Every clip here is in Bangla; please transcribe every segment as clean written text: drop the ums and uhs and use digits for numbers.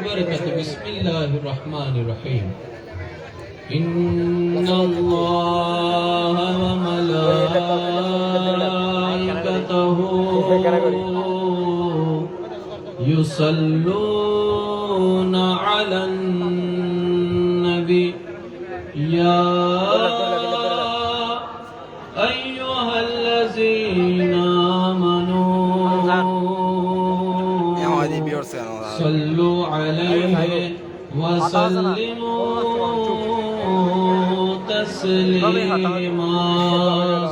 बरकत बिस्मिल्लाहिर रहमानिर रहीम इन्नल्लाह व मलाइकतहू युसल्लूना अलन नबी या अय्युहल्लज़ीना आमनू सल्लु अलैहि व सल्लिमू तस्लीमा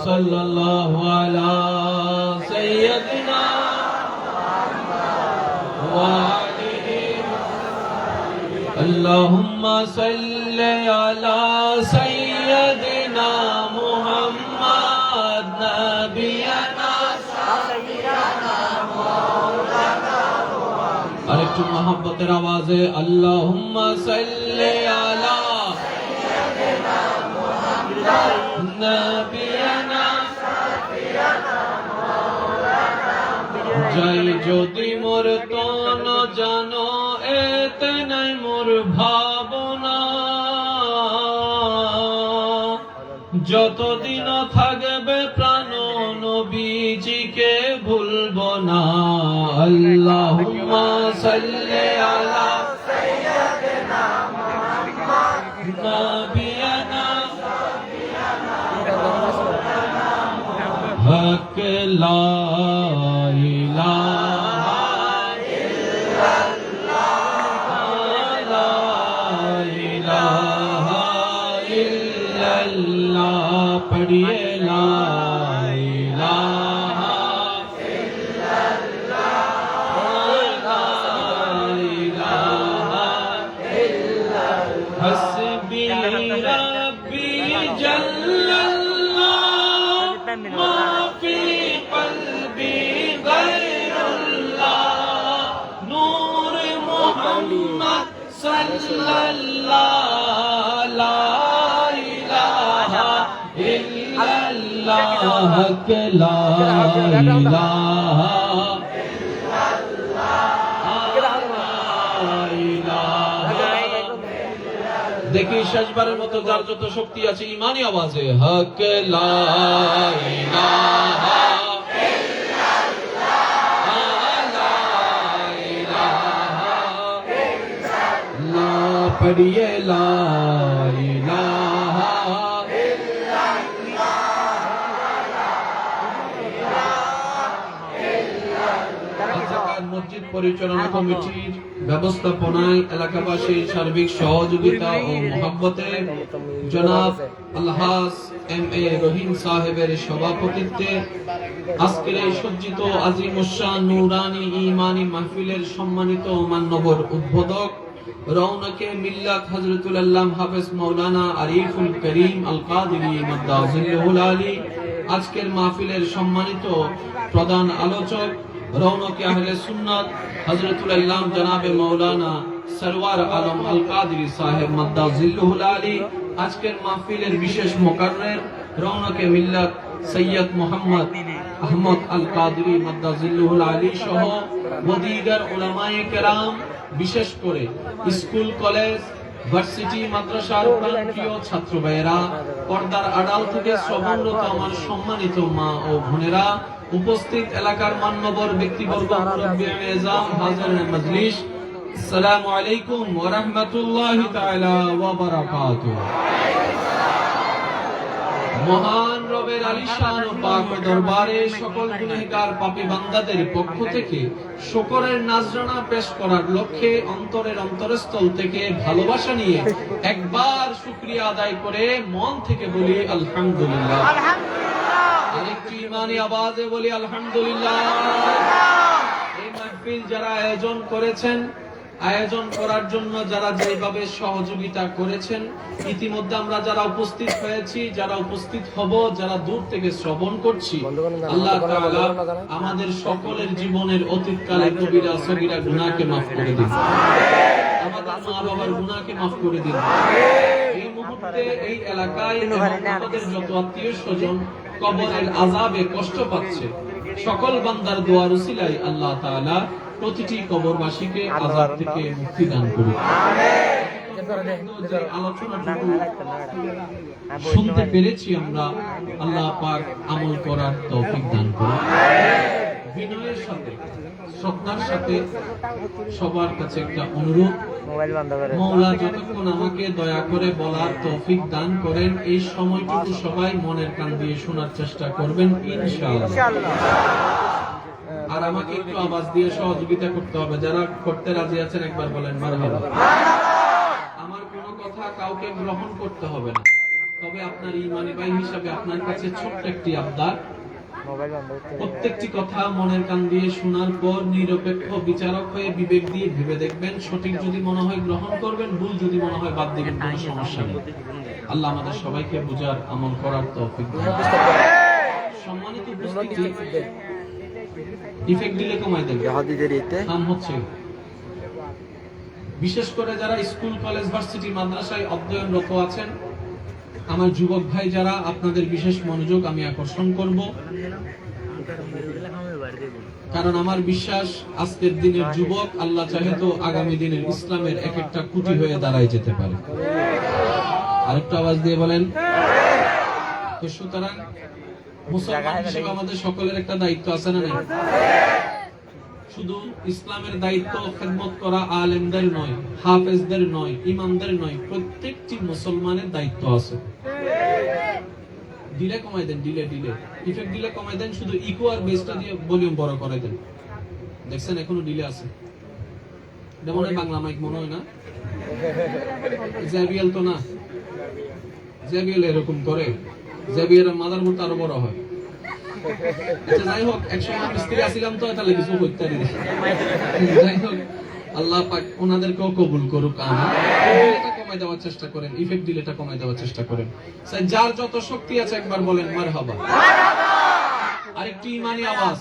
सल्लल्लाहु अला सय्यदिना व आलिहि अल्लाहुम्मा सल्लि अला सय्यदिना मुहम्मद नबियना और एक मोहब्बतेर आवाजे अल्लाहुम्मा सल्लि अला नबियना जय ज्योति मोर तन जानो एते নাই मोर भावना যতদিন থাকবে প্রাণ নবীজিকে ভুলবো না আল্লাহুম্মা সাল্লি আলা সাইয়্যিদিনা মুহাম্মদ নবিয়ানা হক লা ইলাহা ইল্লাল্লাহ লা ইলাহা ইল্লাল্লাহ पढ़िए ला इलाहा इल्लल्लाह ला इलाहा इल्लल्लाह हस्बी रब्बी जल्लल्लाह मा फी क़ल्बी गैरुल्लाह नूर मुहम्मद सल्लल्लाह ला इलाहा इल्लल्लाह हक ला इलाहा देखी शेषबारेर मतो जार যত শক্তি আছে ঈমানি আওয়াজে হক লা ইলাহা इल्लल्लाह पढ़िए ला इलाहा মসজিদ পরিচালনা কমিটির ব্যবস্থাপনায় এলাকাবাসীর সার্বিক সহযোগিতা ও মহব্বতে জনাব আলহাজ এম.এ. রহিম সাহেবের সভাপতিত্বে আজকের এই সজ্জিত আজিমুশান নুরানি ঈমানি মাহফিলের সম্মানিত মান্যবর উদ্বোধক রওনকে মিল্লাত হযরতুল আল্লামা হাফেজ মাওলানা আরিফুল করিম আল কাদেরী মাদ্দাজিল্লাহুল আলী আজকের মাহফিলের সম্মানিত প্রধান আলোচক রওনকে আহলে সুন্নাত হযরতুল আল্লামা জনাবে মাওলানা সরওয়ার আলম আল কাদেরী সাহেব মাদ্দাজিল্লাহুল আলী আজকের মাহফিলের বিশেষ মুকাররর রওনকে মিল্লাত সৈয়দ মোহাম্মদ আহমদ আল কাদেরী মাদ্দাজিল্লাহুল আলী সহ ওদিগার উলামায়ে কেরাম বিশেষ করে স্কুল কলেজ ভার্সিটি মাদ্রাসার প্রান্তীয় ছাত্র ভাইয়েরা পর্দার আড়াল থেকে শ্রবণরত আমার সম্মানিত মা ও বোনেরা উপস্থিত এলাকার মান্যবর ব্যক্তিবর্গ মুরব্বিয়ান এজাম হাজিরিন মজলিস আসসালামু আলাইকুম ওয়া রাহমাতুল্লাহি তাআলা ওয়া বারাকাতুহু মহান রবের আলিশান ও পাক দরবারে সকল গুনাহগার পাপী বান্দাদের পক্ষ থেকে শুকরের নাজরানা পেশ করার লক্ষ্যে অন্তরের অন্তরস্থল থেকে ভালোবাসা নিয়ে একবার শুকরিয়া আদায় করে মন থেকে বলি আলহামদুলিল্লাহ আলহামদুলিল্লাহ আরেকটি ঈমানি আওয়াজে বলি আলহামদুলিল্লাহ এই মাহফিল যারা আয়োজন করেছেন আয়োজন করার জন্য যারা যেভাবে সহযোগিতা করেছেন ইতিমধ্যে আমরা যারা উপস্থিত হয়েছি যারা উপস্থিত হব যারা দূর থেকে শ্রবণ করছি আল্লাহ তাআলা আমাদের সকলের জীবনের অতীতকালে কবিরা সগীরা গুনাহকে maaf করে দিন আমাদের মা বাবার গুনাহকে maaf করে দিন এই মুহূর্তে এই এলাকায় আমাদের যত আত্মীয় স্বজন কবরের আযাবে কষ্ট পাচ্ছে সকল বান্দার দোয়ার উসিলায় আল্লাহ তাআলা প্রতিটি কবরবাসীকে আযাব থেকে মুক্তি দান করুন। আলোচনাটুকু শুনতে পেরেছি আমরা, আল্লাহ পাক আমল করার তৌফিক দান করুন। বিনয়ের সাথে, শ্রদ্ধার সাথে সবার কাছে একটা অনুরোধ, মওলা যতক্ষণ আমাকে দয়া করে বলার তৌফিক দান করেন, এই সময়টুকু সবাই মনের কান দিয়ে শোনার চেষ্টা করবেন ইনশাআল্লাহ। আর আমাকে একটু আওয়াজ দিয়ে সহযোগিতা করতে হবে। যারা করতে রাজি আছেন একবার বলেন মারহাবা। আমার কোনো কথা কাউকে গ্রহণ করতে হবে না, তবে আপনার ঈমানি ভাই হিসাবে আপনার কাছে ছোট্ট একটি আবদার, প্রত্যেকটি কথা মনের কান দিয়ে শোনার পর নিরপেক্ষ বিচারক হয়ে বিবেক দিয়ে ভেবে দেখবেন। সঠিক যদি মনে হয় গ্রহণ করবেন, ভুল যদি মনে হয় বাদ দিবেন, কোনো সমস্যা নেই। আল্লাহ আমাদের সবাইকে বুঝার, আমল করার তৌফিক দান করুন। সম্মানিত উপস্থিতি, ইফেক্ট দিলে কমাই দেবে কাম হচ্ছে। বিশেষ করে যারা স্কুল, কলেজ, ভার্সিটি, মাদ্রাসায় অধ্যয়নরত আছেন, আমার যুবক ভাই যারা, আপনাদের বিশেষ মনোযোগ আমি আকর্ষণ করব, কারণ আমার বিশ্বাস আজকের দিনের যুবক আল্লাহ চাহে তো আগামী দিনের ইসলামের এক একটা খুঁটি হয়ে দাঁড়ায় যেতে পারে। আরেকটা আওয়াজ দিয়ে বলেন। তো সুতরাং মুসলমান হিসেবে আমাদের সকলের একটা দায়িত্ব আছে না নাই? শুধু ইসলামের দায়িত্ব খেদমত করা আলেমদের নয়, হাফেজদের নয়, ইমামদের নয়, প্রত্যেকটি মুসলমানের দায়িত্ব আছে। ডিলে কমাই দেন, ডিলে ইফেক্ট ডিলে কমাই দেন, শুধু ইকো আর বেসটা দিয়ে ভলিউম বড় করে দেন। দেখছেন এখনো ডিলে আছে। এটা মনে হয় বাংলা মাইক মনে হয় না, জেবিএল তো না। জেবিএল এরকম করে, জেবিএল এর মাদারবোর্ড আরো বড় হয়। আচ্ছা যাই হোক, একসময় মিস্ত্রি আসছিলাম তো, এটা কিছু করতে পারি। যাই হোক, আল্লাহ পাক ওনাদেরকেও কবুল করুক। এটা কমাই দেওয়ার চেষ্টা করেন, ইফেক্ট দিলে এটা কমাই দেওয়ার চেষ্টা করেন। যার যত শক্তি আছে একবার বলেন মারহাবা। আরেকটি ঈমানি আওয়াজ।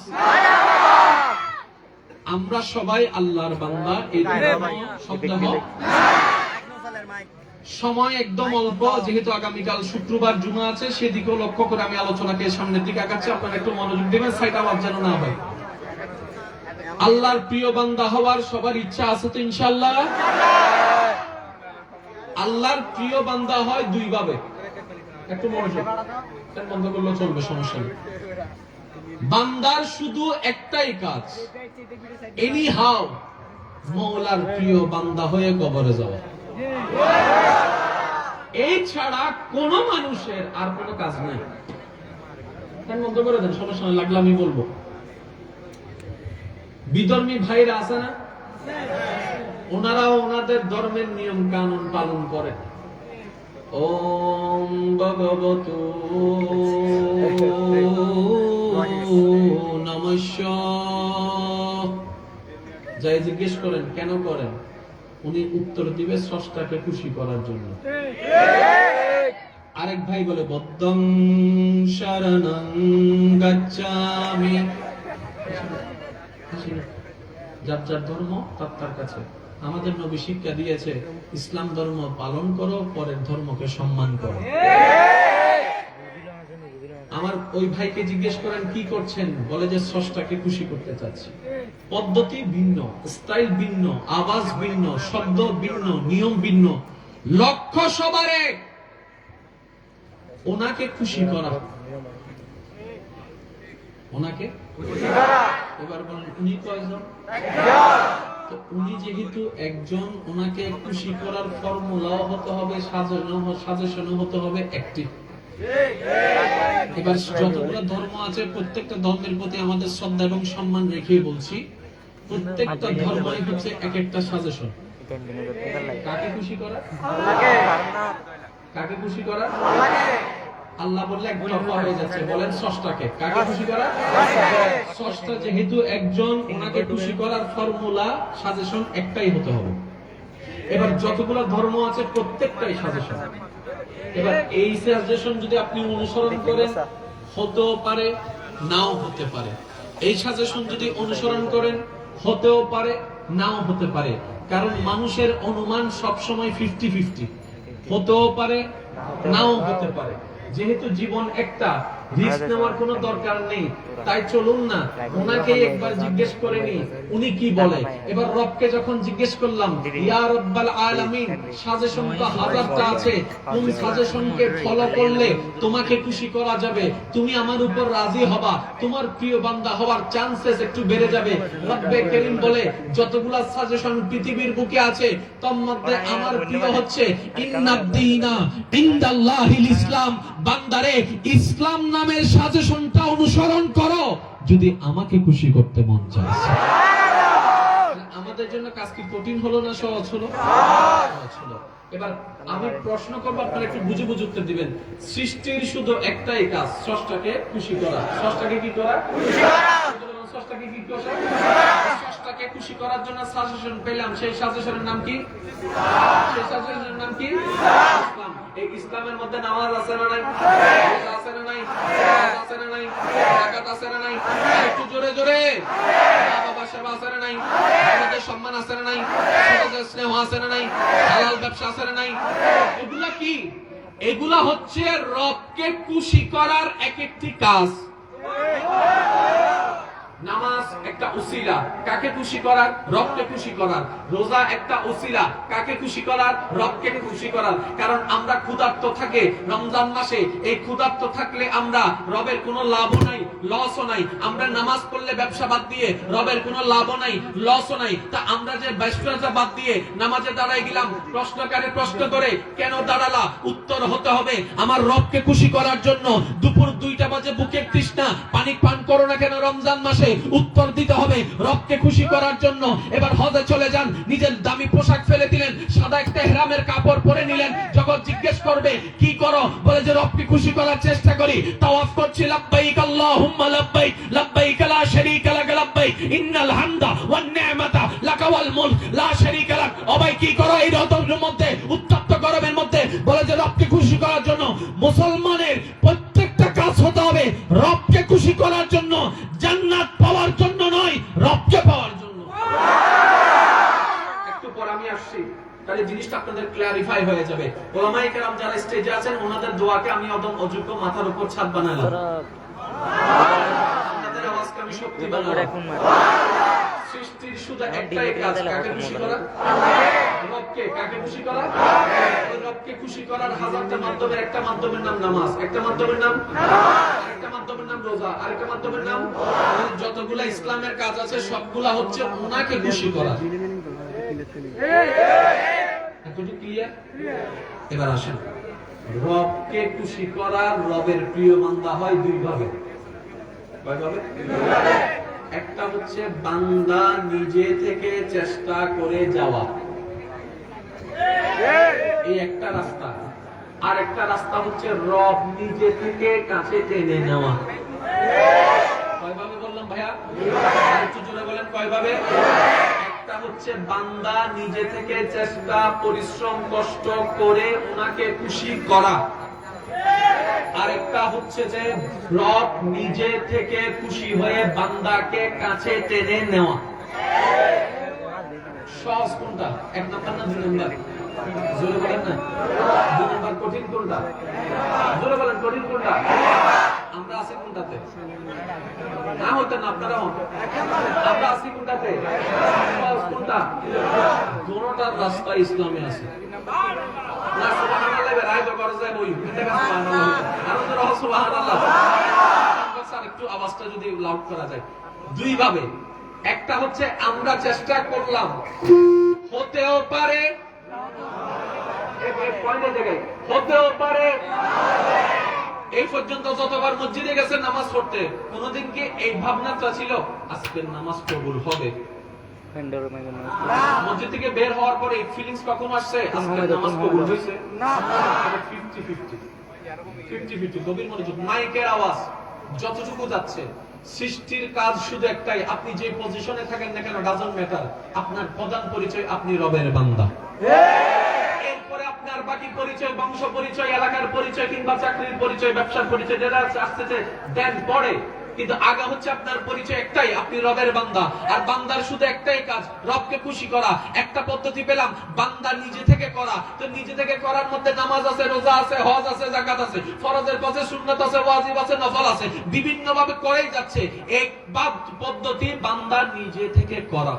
আমরা সবাই আল্লাহর বান্দা, এই সন্দেহ। সময় একদম অল্প, যেহেতু আগামীকাল শুক্রবার জুমা আছে, সেদিকেও লক্ষ্য করে আমি আলোচনাকে সামনের দিকে আগাচ্ছি। আপনারা একটু মনোযোগ দেবেন, সাইড আওয়াজ যেন না হয়। আল্লাহর প্রিয় বান্দা হওয়ার সবার ইচ্ছা আছে তো ইনশাআল্লাহ? আল্লাহর প্রিয় বান্দা হয় দুই ভাবে। একটু মনোযোগ, বন্ধ করলেও চলবে, সমস্যা নেই। বান্দার শুধু একটাই কাজ, এনি হাউ মওলার প্রিয় বান্দা হয়ে কবরে যাওয়া। এই ছাড়া কোন মানুষের আর কোনো কাজ নাই। বন্ধ করে দেন, সমস্যা নেই, লাগলে আমি বলবো। বিধর্মী ভাইরা আছে না, ওনারাও ওনাদের ধর্মের নিয়ম কানুন পালন করে। ওম ভগবতু নমঃ। যাই জিজ্ঞেস করেন কেন করেন, উনি উত্তর দিবে স্রষ্টাকে খুশি করার জন্য। আরেক ভাই বলে বদ্ধং শরণং গচ্ছামি। যার যার ধর্ম তার তার কাছে। আমাদের নবী শিক্ষা দিয়েছে, ইসলাম ধর্ম পালন করো, পরের ধর্মকে সম্মান করো। আমার ওই ভাইকে জিজ্ঞেস করেন কি করছেন, বলে যে স্রষ্টাকে খুশি করতে চাচ্ছি। পদ্ধতি ভিন্ন, স্টাইল ভিন্ন, আওয়াজ ভিন্ন, শব্দ ভিন্ন, নিয়ম ভিন্ন, লক্ষ্য সবার এক, ওনাকে খুশি করা। ওনাকে এবার বলেন উনি কয়জন? তো উনি যেহেতু একজন, ওনাকে খুশি করার ফর্মুলাও হতে হবে, সাজেশনও হতে হবে একটি। এবার যতগুলো ধর্ম আছে, প্রত্যেকটা ধর্মের প্রতি আমাদের শ্রদ্ধা এবং সম্মান রেখে বলছি, প্রত্যেকটা ধর্মই হচ্ছে এক একটা সাজেশন। কাকে খুশি করা? কাকে খুশি করা? আল্লাহ বললে এক দফা হয়ে যাচ্ছে, বলেন স্রষ্টাকে। কাকে খুশি করা? স্রষ্টা যেহেতু একজন, ওনাকে খুশি করার ফর্মুলা, সাজেশন একটাই হতে হবে। এবার যতগুলো ধর্ম আছে প্রত্যেকটাই সাজেশন। এবার এই সাজেশন যদি আপনি অনুসরণ করেন, হতেও পারে নাও হতে পারে। এই সাজেশন যদি অনুসরণ করেন, হতেও পারে নাও হতে পারে। কারণ মানুষের অনুমান সবসময় 50-50, হতেও পারে নাও হতে পারে। যেহেতু জীবন একটা, রিস্ক নেওয়ার কোনো দরকার নেই, তাই চলুন না ওনাকে একবার জিজ্ঞেস করে নি উনি কি বলে। এবার রবকে যখন জিজ্ঞেস করলাম, ইয়া রব্বাল আলামিন, সাজেশন তো হাজারটা আছে, কোন সাজেশনকে ফলো করলে তোমাকে খুশি করা যাবে, তুমি আমার উপর রাজি হবা, তোমার প্রিয় বান্দা হওয়ার চান্সেস একটু বেড়ে যাবে। রব্বে করিম বলে, যতগুলা সাজেশন পৃথিবীর বুকে আছে তার মধ্যে আমার প্রিয় হচ্ছে ইন্নাদ-দীনা ইনদাল্লাহিল ইসলাম। বান্দারে, ইসলাম নামের সাজেশনটা অনুসরণ করো যদি আমাকে খুশি করতে মন চায়। আমাদের জন্য কাজ কি কঠিন হলো না সহজ হলো? সহজ হলো। এবার আমি প্রশ্ন করব, আপনারা একটু বুঝে বুঝে উত্তর দিবেন। সৃষ্টির শুধু একটাই কাজ, স্রষ্টাকে খুশি করা। স্রষ্টাকে কি করা? খুশি করা। স্রষ্টাকে কি করা? স্রষ্টাকে খুশি করার জন্য সাজেশন পেলাম, সেই সাজেশনের নাম কি? সেই সাজেশনের নাম কি? ইসলাম। এই ইসলামের মধ্যে নামাজ আছে না নাই? আছে না নাই? আছে না নাই? যাকাত আছে না নাই? একটু জোরে জোরে। বাবা সেবা আছে না নাই? আমাদের সম্মান আছে না নাই? ছোটদের স্নেহ আছে না নাই? হালাল ব্যবসা আছে না নাই? এগুলা কি? এগুলা হচ্ছে রবকে খুশি করার এক একটি কাজ। নামাজ একটা উসিলা, কাকে খুশি করার? রবকে খুশি করার। রোজা একটা উসিলা, কাকে খুশি করার? রবকে খুশি করার। কারণ আমরা ক্ষুধার্ত থাকে রমজান মাসে, এই ক্ষুধার্ত থাকলে আমরা রবের কোনো লাভও নাই, লসও নাই। আমরা নামাজ পড়লে ব্যবসা বাদ দিয়ে রবের কোনো লাভও নাই, লসও নাই। তা আমরা যে ব্যবসা বাদ দিয়ে নামাজে দাঁড়াই গেলাম, প্রশ্নকারে প্রশ্ন করে কেন দাঁড়ালা? উত্তর হতে হবে আমার রবকে খুশি করার জন্য। দুপুর 2টা বাজে বুকের তৃষ্ণা, পানি পান করো না কেন রমজান মাসে? উত্তর দিতে হবে রবকে খুশি করার জন্য। এবার হজে চলে যান, নিজের দামি পোশাক ফেলে দিলেন, সাদা একটা ইহরামের কাপড় পরে নিলেন। যখন জিজ্ঞেস করবে কি করো, বলে যে রবকে খুশি করার চেষ্টা করি, তাওয়াফ করছি, লাব্বাইক আল্লাহুম্মা লাব্বাইক, লাব্বাইক লা শারীকা লাক লাব্বাইক, ইন্নাল হামদা ওয়ান নি'মাতা লাকা ওয়াল মুলক লা শারীকা লাক। ও ভাই কি করো এই রতনের মধ্যে, উত্তপ্ত গরমের মধ্যে? বলে যে রবকে খুশি করার জন্য। মুসলমানের প্রত্যেকটা কাজ হতে হবে রবকে খুশি করার জন্য, জান্নাত পাওয়ার জন্য নয়, রবকে পাওয়ার জন্য। একটু পর আমি আসছি, তাহলে জিনিসটা আপনাদের ক্লারিফাই হয়ে যাবে। ওলামায়ে কেরাম যারা স্টেজে আছেন ওনাদের দোয়াকে আমি অদম অযোগ্য মাথার উপর ছাদ বানালাম, আপনাদের আওয়াজকে আমি শক্তি বানালাম। সৃষ্টির শুধু একটাই কাজ, কাকে খুশি করা? রবকে। কাকে খুশি করা? ওই রবকে খুশি করার হাজারটা মাধ্যমের একটা মাধ্যমের নাম নামাজ, একটা মাধ্যমের নাম আরেকটা মাধ্যমের নাম রোজা, আরেকটা মাধ্যমের নাম। যতগুলা ইসলামের কাজ আছে সবগুলা হচ্ছে ওনাকে খুশি করা। এতটুকু ক্লিয়ার? এবার আসেন, রবকে খুশি করার, রবের প্রিয় বান্দা হয় দুই ভাবে। কয়ভাবে? একটা হচ্ছে বান্দা নিজে থেকে চেষ্টা করে যাওয়া, এই একটা রাস্তা। আর একটা রাস্তা হচ্ছে রব নিজে থেকে কাছে টেনে নেওয়া। কয়ভাবে বললাম ভাইয়া? একটু জোরে বলেন কয়ভাবে? একটা হচ্ছে বান্দা নিজে থেকে চেষ্টা, পরিশ্রম, কষ্ট করে ওনাকে খুশি করা। আরেকটা হচ্ছে যে রব নিজে থেকে খুশি হয়ে বান্দাকে কাছে টেনে নেওয়া। সহজ কোনটা? এক নাম্বার না 2 নাম্বার? জোরে বলেন না। 2 নাম্বার কঠিন কোনটা? জোরে বলেন কঠিন কোনটা? আমরা আছি কোনটাতে? না হতে না, আপনারা হন। আমরা আছি কোনটাতে? সহজ কোনটা? দুটোটার রাস্তা ইসলামে আছে। না সুবহানাল্লাহ রায় তো করে যায় বই এটা সুবহানাল্লাহ, আরো তো সুবহানাল্লাহ। স্যার একটু আওয়াজটা যদি লাউড করা যায়। দুই ভাবে, একটা হচ্ছে আমরা চেষ্টা করলাম, হতেও পারে, হতেও পারে। এই পর্যন্ত যতবার মসজিদে গেছে নামাজ পড়তে, কোনদিন কি এই ভাবনাটা ছিল আজকের নামাজ কবুল হবে? মসজিদ থেকে বের হওয়ার পরে এই ফিলিংস কখন আসছে আজকের নামাজ কবুল হয়েছে? না, 50-50 গভীর মনোযোগ। মাইকের আওয়াজ যতটুকু যাচ্ছে, সৃষ্টির কাজ শুধু একটাই, আপনি যে পজিশনে থাকেন না কেন ডাজন্ট ম্যাটার, আপনার প্রধান পরিচয় আপনি রবের বান্দা। এরপরে আপনার বাকি পরিচয়, বংশ পরিচয়, এলাকার পরিচয় কিংবা চাকরির পরিচয়, ব্যবসার পরিচয় যেটা আসছে দেন পরে। কিন্তু আগে হচ্ছে আপনার পরিচয় একটাই, আপনি রবের বান্দা। আর বান্দার শুধু একটাই কাজ, রবকে খুশি করা। একটা পদ্ধতি পেলাম, বান্দা নিজে থেকে করা। তো নিজে থেকে করার মধ্যে নামাজ আছে, রোজা আছে, হজ আছে, যাকাত আছে, ফরজের পাশে সুন্নাত আছে, ওয়াজিব আছে, নফল আছে, বিভিন্ন ভাবে করেই যাচ্ছে। এক পদ্ধতি বান্দা নিজে থেকে করা,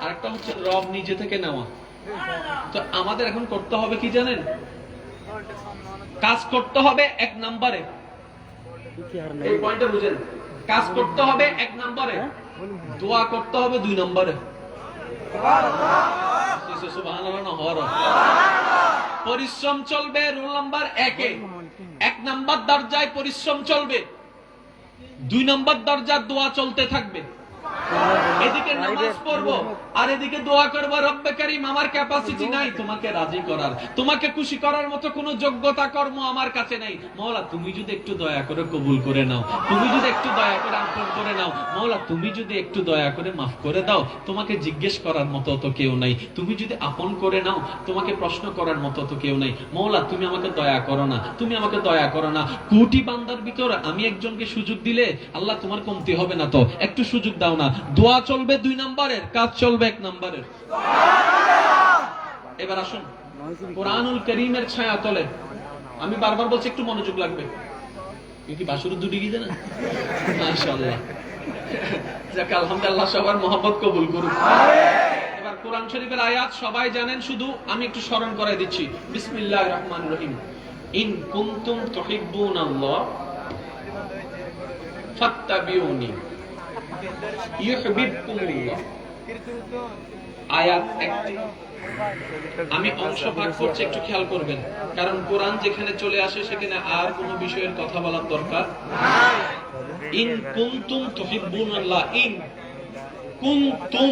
আরেকটা হচ্ছে রব নিজে থেকে নেওয়া। তো আমাদের এখন করতে হবে কি জানেন? কাজ করতে হবে এক নম্বরে, এই পয়েন্টটা বুঝেন। কাজ করতে হবে এক নম্বরে, দোয়া করতে হবে দুই নম্বরে। পরিশ্রম চলবে রুল নাম্বার একে, এক নাম্বার দরজায় পরিশ্রম চলবে, দুই নাম্বার দরজার দোয়া চলতে থাকবে। এদিকে নামাজ পড়বো আর এদিকে দোয়া করবো, রব্বে কারীম আমার ক্যাপাসিটি নাই তোমাকে রাজি করার, তোমাকে খুশি করার মতো কোনো যোগ্যতা কর্ম আমার কাছে নেই। মাওলা তুমি যদি একটু দয়া করে কবুল করে নাও, তুমি যদি একটু দয়া করে আপন করে নাও, মাওলা তুমি যদি একটু দয়া করে মাফ করে দাও, তোমাকে জিজ্ঞেস করার মতো তো কেউ নাই, তুমি যদি আপন করে নাও, তোমাকে প্রশ্ন করার মতো তো কেউ নাই। মাওলা তুমি আমাকে দয়া করো না, তুমি আমাকে দয়া করো না। কোটি বান্দার ভিতর আমি একজনকে সুযোগ দিলে আল্লাহ তোমার কমতি হবে না, তো একটু সুযোগ দাও না। দোয়া চলবে দুই নম্বরের, কাজ চলবে এক নম্বরের। এবার আসুন কোরআনুল কারীমের ছায়া তলে, আমি বারবার বলছি একটু মনোযোগ লাগবে। কি বাসুর দুটি কি জানেন? মাশাআল্লাহ, যাক আলহামদুলিল্লাহ, সবার মহব্বত কবুল করুন। এবার কোরআন শরীফের আয়াত সবাই জানেন, শুধু আমি একটু স্মরণ করাই দিচ্ছি। বিসমিল্লাহির রহমানির রহিম। ইন কুনতুম তুহিব্বুনাল্লাহ ফাত্তাবিউনি ইউহিব্বুকুমুল্লাহ। আয়াত একটি, আমি অংশ ভাগ করছি, একটু খেয়াল করবেন, কারণ কোরআন যেখানে চলে আসে সেখানে আর কোনো বিষয়ের কথা বলার দরকার নাই। ইন কুনতুম তুহিব্বুনাল্লাহ, ইন কুনতুম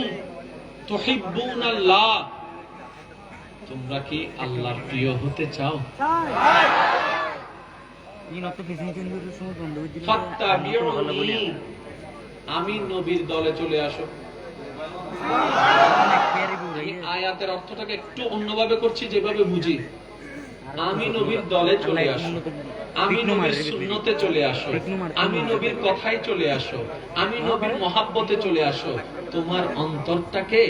তুহিব্বুনাল্লাহ, তোমরা কি আল্লাহর প্রিয় হতে চাও? ফাত্তাবিউনি, আমি নবীর দলে চলে আসো। আয়াতের অর্থটাকে একটু অন্যভাবে করছি, যেভাবে বুঝি। আমি নবীর দলে চলে আসো, আমি নবীর সুন্নতে চলে আসো, আমি নবীর কথায় চলে আসো, আমি নবীর মহাব্বতে চলে আসো। তোমার অন্তরটাকে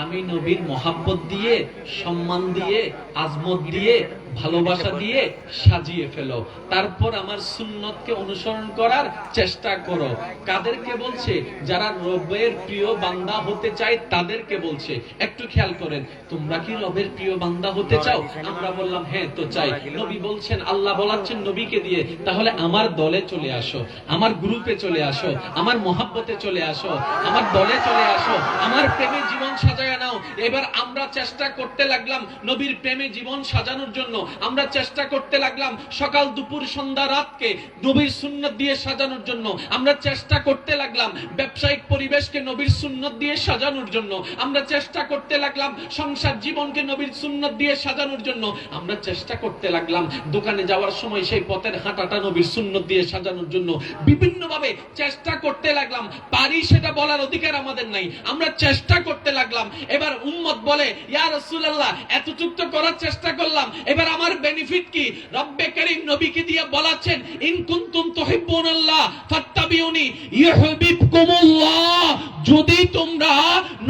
আমি নবীর মহাব্বত দিয়ে, সম্মান দিয়ে, আজমত দিয়ে, ভালোবাসা দিয়ে সাজিয়ে ফেলো। তারপর আমার সুন্নতকে অনুসরণ করার চেষ্টা করো। কাদেরকে বলছে? যারা রবের প্রিয় বান্দা হতে চায় তাদেরকে বলছে। একটু খেয়াল করেন, তোমরা কি রবের প্রিয় বান্দা হতে চাও? আমরা বললাম হ্যাঁ তো চাই। নবী বলছেন, আল্লাহ বলাচ্ছেন নবীকে দিয়ে, তাহলে আমার দলে চলে আসো, আমার গ্রুপে চলে আসো, আমার মহাব্বতে চলে আসো, আমার দলে চলে আসো, আমার প্রেমে জীবন সাজায় নাও। এবার আমরা চেষ্টা করতে লাগলাম নবীর প্রেমে জীবন সাজানোর জন্য। আমরা চেষ্টা করতে লাগলাম সকাল দুপুর সন্ধ্যা রাতকে নবীর সুন্নত দিয়ে সাজানোর জন্য। আমরা চেষ্টা করতে লাগলাম ব্যবসায়িক পরিবেশকে নবীর সুন্নত দিয়ে সাজানোর জন্য। আমরা চেষ্টা করতে লাগলাম সংসার জীবনকে নবীর সুন্নত দিয়ে সাজানোর জন্য। আমরা চেষ্টা করতে লাগলাম দোকানে যাওয়ার সময় সেই পথের হাঁটাটা নবীর সুন্নত দিয়ে সাজানোর জন্য। বিভিন্ন ভাবে চেষ্টা করতে লাগলাম, পারি সেটা বলার অধিকার আমাদের নাই, আমরা চেষ্টা করতে লাগলাম। এবার উম্মত বলে, ইয়া রাসূলুল্লাহ এতটুকু তো করার চেষ্টা করলাম, এবার আমার বেনিফিট কি? রব্বে কারীম নবীকে দিয়ে বলাচ্ছেন, ইন কুনতুম তুহিব্বুনাল্লাহ ফাত্তাবিউনি ইউহিব্বুকুমুল্লাহ। যদি তোমরা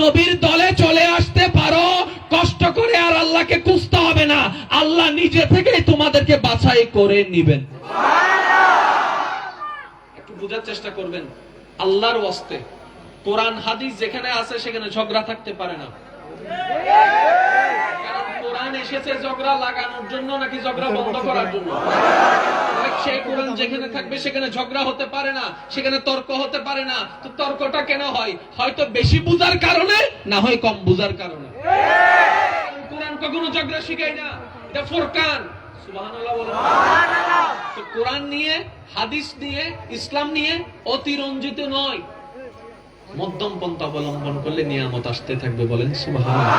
নবীর দলে চলে আসতে পারো, কষ্ট করে আর আল্লাহকে খুঁজতে হবে না, আল্লাহ নিজে থেকেই তোমাদেরকে বাছাই করে নেবেন। একটু বোঝার চেষ্টা করবেন আল্লাহর ওয়াস্তে। কোরআন হাদিস যেখানে আছে সেখানে ঝগড়া থাকতে পারে না। কারণ কোরআন এসেছে ঝগড়া লাগানোর জন্য নাকি ঝগড়া বন্ধ করার জন্য? সেই কোরআন যেখানে থাকবে সেখানে ঝগড়া হতে পারে না, সেখানে তর্ক হতে পারে না। তো তর্কটা কেন হয়? হয়তো বেশি বুঝার কারণে, না হয় কম বুঝার কারণে। কোরআন কখনো ঝগড়া শিখায় না, এটা ফুরকান। সুবহানাল্লাহ বলেন। তো কোরআন নিয়ে, হাদিস নিয়ে, ইসলাম নিয়ে অতিরঞ্জিত নয়, মধ্যম পন্থা অবলম্বন করলে নিয়ামত আসতে থাকবে। বলেন সুবহানাল্লাহ।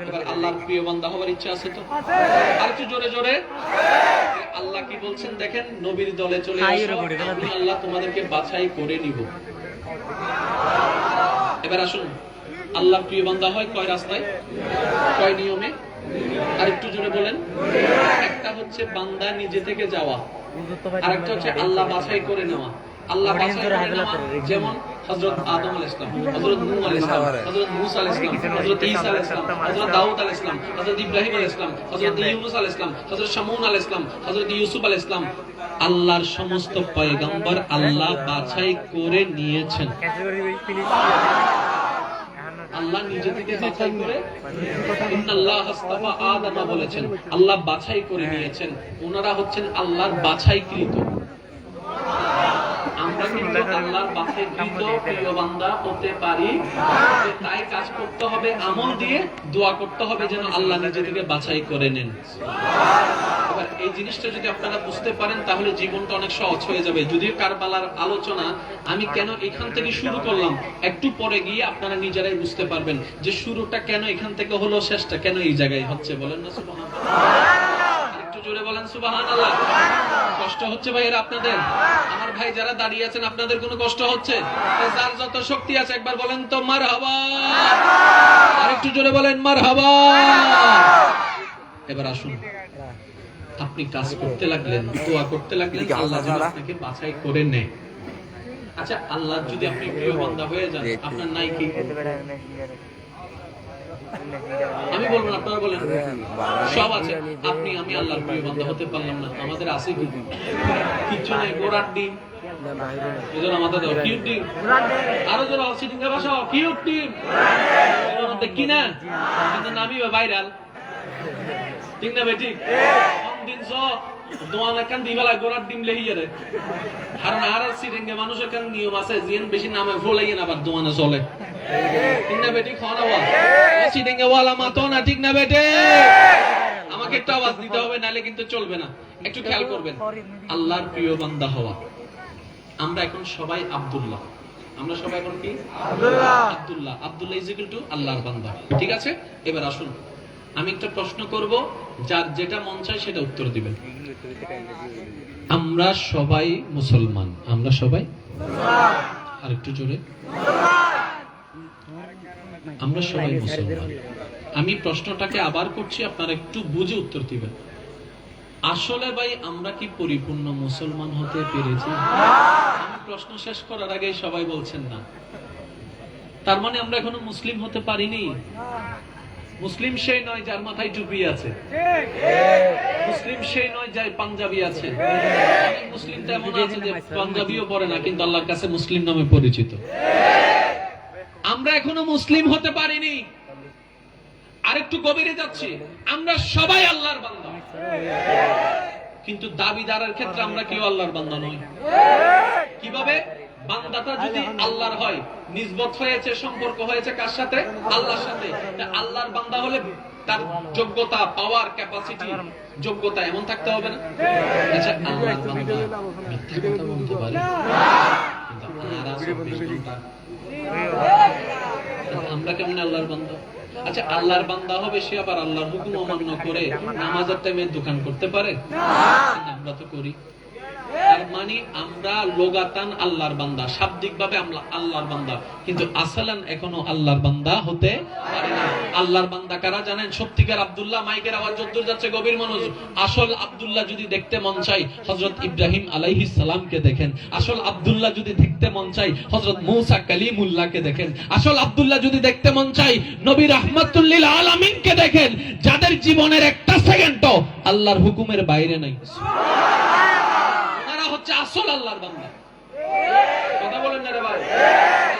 এবার আল্লাহর প্রিয় বান্দা হওয়ার ইচ্ছা আছে তো? আর একটু জোরে জোরে। আল্লাহ কি বলছেন দেখেন, নবীর দলে চলে আসো, আমি আল্লাহ তোমাদেরকে বাছাই করে নিব। এবার আসুন, আল্লাহর প্রিয় বান্দা হয় কয় রাস্তায়, কয় নিয়মে? আর একটু জোরে বলেন। একটা হচ্ছে বান্দা নিজে থেকে যাওয়া, আরেকটা হচ্ছে আল্লাহ বাছাই করে নেওয়া। আল্লাহ বাছাই করে নেওয়া যেমন হযরত আদম আলাইহিস সালাম, হযরত নূহ আলাইহিস সালাম, হযরত মূসা আলাইহিস সালাম, হযরত ঈসা আলাইহিস সালাম, হযরত দাউদ আলাইহিস সালাম, হযরত ইব্রাহিম আলাইহিস সালাম, হযরত ইউনূস আলাইহিস সালাম, হযরত শামূন আলাইহিস সালাম, হযরত ইউসুফ আলাইহিস সালাম, আল্লাহর সমস্ত পয়গম্বর আল্লাহ বাছাই করে নিয়েছেন। আল্লাহ নিজে থেকে বাছাই করে, ইন্নাল্লাহ আস্তাফা আদম বলেছেন, আল্লাহ বাছাই করে নিয়েছেন। ওনারা হচ্ছেন আল্লাহর বাছাইকৃত। আমরা কিন্তু আল্লাহর বাছাইকৃত প্রিয় বান্দা হতে পারি, তাই কাজ করতে হবে আমল দিয়ে, দোয়া করতে হবে যেন আল্লাহ নিজে থেকে বাছাই করে নেন। এবার এই জিনিসটা যদি আপনারা বুঝতে পারেন তাহলে জীবনটা অনেক সহজ হয়ে যাবে। যদিও কারবালার আলোচনা আমি কেন এখান থেকে শুরু করলাম, একটু পরে গিয়ে আপনারা নিজেরাই বুঝতে পারবেন যে শুরুটা কেন এখান থেকে হলো, শেষটা কেন এই জায়গায় হচ্ছে। বলেন না সুবহানাল্লাহ, একটু জোরে বলেন সুবহানাল্লাহ। কষ্ট হচ্ছে ভাইয়েরা আপনাদের? আমার ভাই যারা দাঁড়িয়ে আছেন আপনাদের কোনো কষ্ট হচ্ছে? যার যত শক্তি আছে একবার বলেন তো মারহাবা, আর একটু জোরে বলেন মারহাবা। এবার আসুন, আপনি কাজ করতে লাগলেন, দোয়া করতে লাগলেন, আল্লাহ যেন আপনাকে বাছাই করে নেয়। আচ্ছা, আল্লাহ যদি আপনি প্রিয় বান্দা হয়ে যান, আপনার নাই কি? আমি বলবো না, আপনারা বলেন। সব আছে, আপনি আমি আল্লাহর প্রিয় বান্দা হতে পারলাম না, আমাদের আছে কি? কিচ্ছু নেই, গোড়ার ডিম। এজন্য আমাদের কিউট ডিম, আরো যারা সিটিং এ বসা কিউট ডিম দেখি না, কিন্তু নামি ভাইরাল, ঠিক না বেটি? দিন দোয়ানা কান দিবেলা গোড়ার ডিম লেহি যাবে। কারণ আর সিটিং এ মানুষের কান নিয়ম আছে, জিন বেশি নামে ফলাইয়ে না, আবার দোয়ানা চলে, ঠিক না বেটি? খাওয়া সিটিং এ ওয়ালা মাতো না, ঠিক না বেটে? আমাকে একটা আওয়াজ দিতে হবে, নালে কিন্তু চলবে না। একটু খেয়াল করবেন, আল্লাহর প্রিয় বান্দা হওয়া। আমরা এখন সবাই আব্দুল্লাহ, আমরা সবাই এখন কি? Abdullah. Abdullah, Abdullah is equal to আল্লাহর বান্দা, ঠিক আছে? এবার আসুন, আমি একটা প্রশ্ন করব, যার যেটা মন চায় সেটা উত্তর দিবেন। আমরা সবাই মুসলমান, আমরা সবাই, আর একটু জোরে, আমরা সবাই মুসলমান। আমি প্রশ্নটাকে আবার করছি, আপনারা একটু বুঝে উত্তর দিবেন। আসলে ভাই আমরা কি পরিপূর্ণ মুসলমান হতে পেরেছি? আমি প্রশ্ন শেষ করার আগে সবাই বলছেন না, তার মানে আমরা এখনো মুসলিম হতে পারিনি। মুসলিম সেই নয় যার মাথায় টুপি আছে, মুসলিম সেই নয় যার পাঞ্জাবি আছে। মুসলিমটা এমন আছে যে পাঞ্জাবিও পরে না, কিন্তু আল্লাহর কাছে মুসলিম নামে পরিচিত। আমরা এখনো মুসলিম হতে পারিনি। আরেকটু গভীরে যাচ্ছি, আমরা সবাই আল্লাহর বান্দা, কিন্তু দাবিদারের ক্ষেত্রে আমরা কেউ আল্লাহর বান্দা নই। কিভাবে? বান্দাটা যদি আল্লাহর হয়, নিসবত হয়েছে, সম্পর্ক হয়েছে কার সাথে? আল্লাহর সাথে। আল্লাহর বান্দা হলে তার যোগ্যতা, পাওয়ার, ক্যাপাসিটি, যোগ্যতা এমন থাকতে হবে না? আচ্ছা, আল্লাহর বান্দা মিথ্যা কথা বলতে পারে, কিন্তু আমরা কেমন আল্লাহর বান্দা? আচ্ছা, আল্লাহর বান্দা হবে সে আবার আল্লাহর হুকুম অমান্য করে নামাজের টাইমে দোকান করতে পারে? আমরা তো করি। তার মানে আমরা লোগাতান আল্লাহর বান্দা, শাব্দিকভাবে আমরা আল্লাহর বান্দা, কিন্তু আসলান এখনো আল্লাহর বান্দা হতে পারি না। আল্লাহর বান্দা কারা জানেন? সত্যিকার আব্দুল্লাহ। মাইকের আওয়াজ যতদূর যাচ্ছে গভীর মনোযোগ। আসল আব্দুল্লাহ যদি দেখতে মন চাই, হযরত ইব্রাহিম আলাইহিস সালামকে দেখেন। আসল আব্দুল্লাহ যদি দেখতে মন চাই, হযরত মূসা কালিমুল্লাহকে দেখেন। আসল আব্দুল্লাহ যদি দেখতে মন চাই, নবী রাহমাতুল লিল আলামিনকে দেখেন, যাদের জীবনের একটা সেকেন্ডও আল্লাহর হুকুমের বাইরে নাই। হচ্ছে আসল আল্লাহর বান্দা। কথা বলেন না রে ভাই?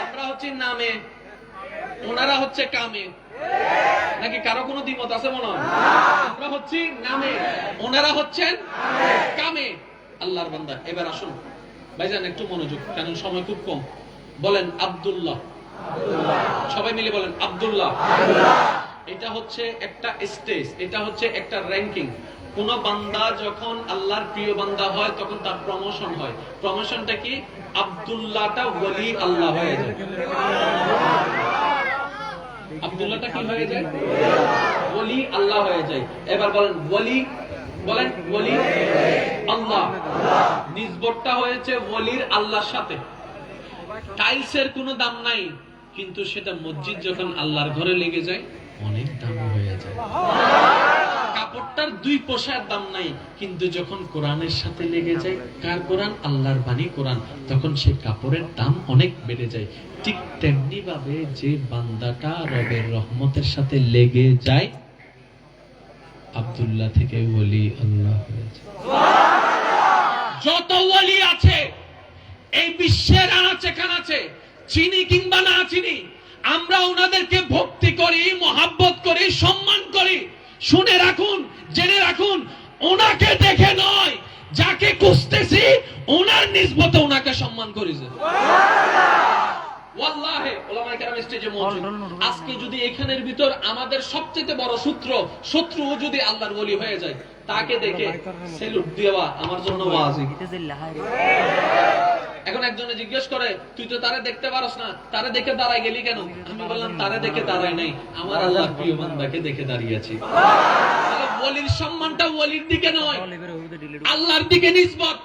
আমরা হচ্ছে নামে, ওনারা হচ্ছে কামে, নাকি কারো কোনো দ্বিমত আছে মনে হয়? আমরা হচ্ছি নামে, ওনারা হচ্ছেন কামে, আল্লাহর বান্দা। এবার আসুন ভাইজান, একটু মনোযোগ, কারণ সময় খুব কম। বলেন আব্দুল্লাহ, সবাই মিলে বলেন আব্দুল্লাহ। এটা হচ্ছে একটা স্টেজ, এটা হচ্ছে একটা র্যাঙ্কিং। কোন বান্দা যখন আল্লাহর প্রিয় বান্দা হয় তখন তার প্রমোশন হয়। প্রমোশনটা কি? আব্দুল্লাহটা ওলি আল্লাহ হয়ে যায়। আব্দুল্লাহটা কি হয়ে যায়? ওলি আল্লাহ হয়ে যায়। এবার বলেন ওলি, বলেন ওলি আল্লাহ। নিসবতটা হয়েছে ওলির আল্লাহর সাথে। টাইলসের কোনো দাম নাই, কিন্তু সেটা মসজিদ যখন আল্লাহর ঘরে লেগে যায় অনেক দাম হয়ে যায়। কাপড়টার 2 পয়সার দাম নাই, কিন্তু যখন কোরআনের সাথে লেগে যায়, কার কোরআন? আল্লাহর বাণী কোরআন, তখন সেই কাপড়ের দাম অনেক বেড়ে যায়। ঠিক তেমনি ভাবে যে বান্দাটা রবের রহমতের সাথে লেগে যায়, আব্দুল্লাহ থেকে ওলি আল্লাহ হয়েছে। যত ওলি আছে এই বিশ্বের আনাচে কানাচে, চিনি কিংবা না চিনি, আমরা ওনাদেরকে ভক্তি করি, মহাব্বত করি, সম্মান করি। শুনে রাখুন, জেনে রাখুন, ওনাকে দেখে নয়, যাকে খুঁজতেছি ওনার নিসবতে ওনাকে সম্মান করেছে। ওয়াল্লাহি উলামায়ে কেরাম স্টেজে মওজুদ। আজকে যদি এখানের ভিতর আমাদের সবচেয়ে বড় শত্রু যদি আল্লাহর ওলি হয়ে যায়, তাকে দেখে সেলুট দেওয়া আমার জন্য ওয়াজিব। এখন একজনে জিজ্ঞেস করে, তুই তো তারে দেখতে পারস না, তারে দেখে দাঁড়ায় গেলি কেন? আমি বললাম, তারে দেখে দাঁড়াই নাই, আমার আল্লাহর প্রিয় বান্দাকে দেখে দাঁড়িয়েছি। তাহলে ওলির সম্মানটা ওলির দিকে নয়, আল্লাহর দিকে নিসবত।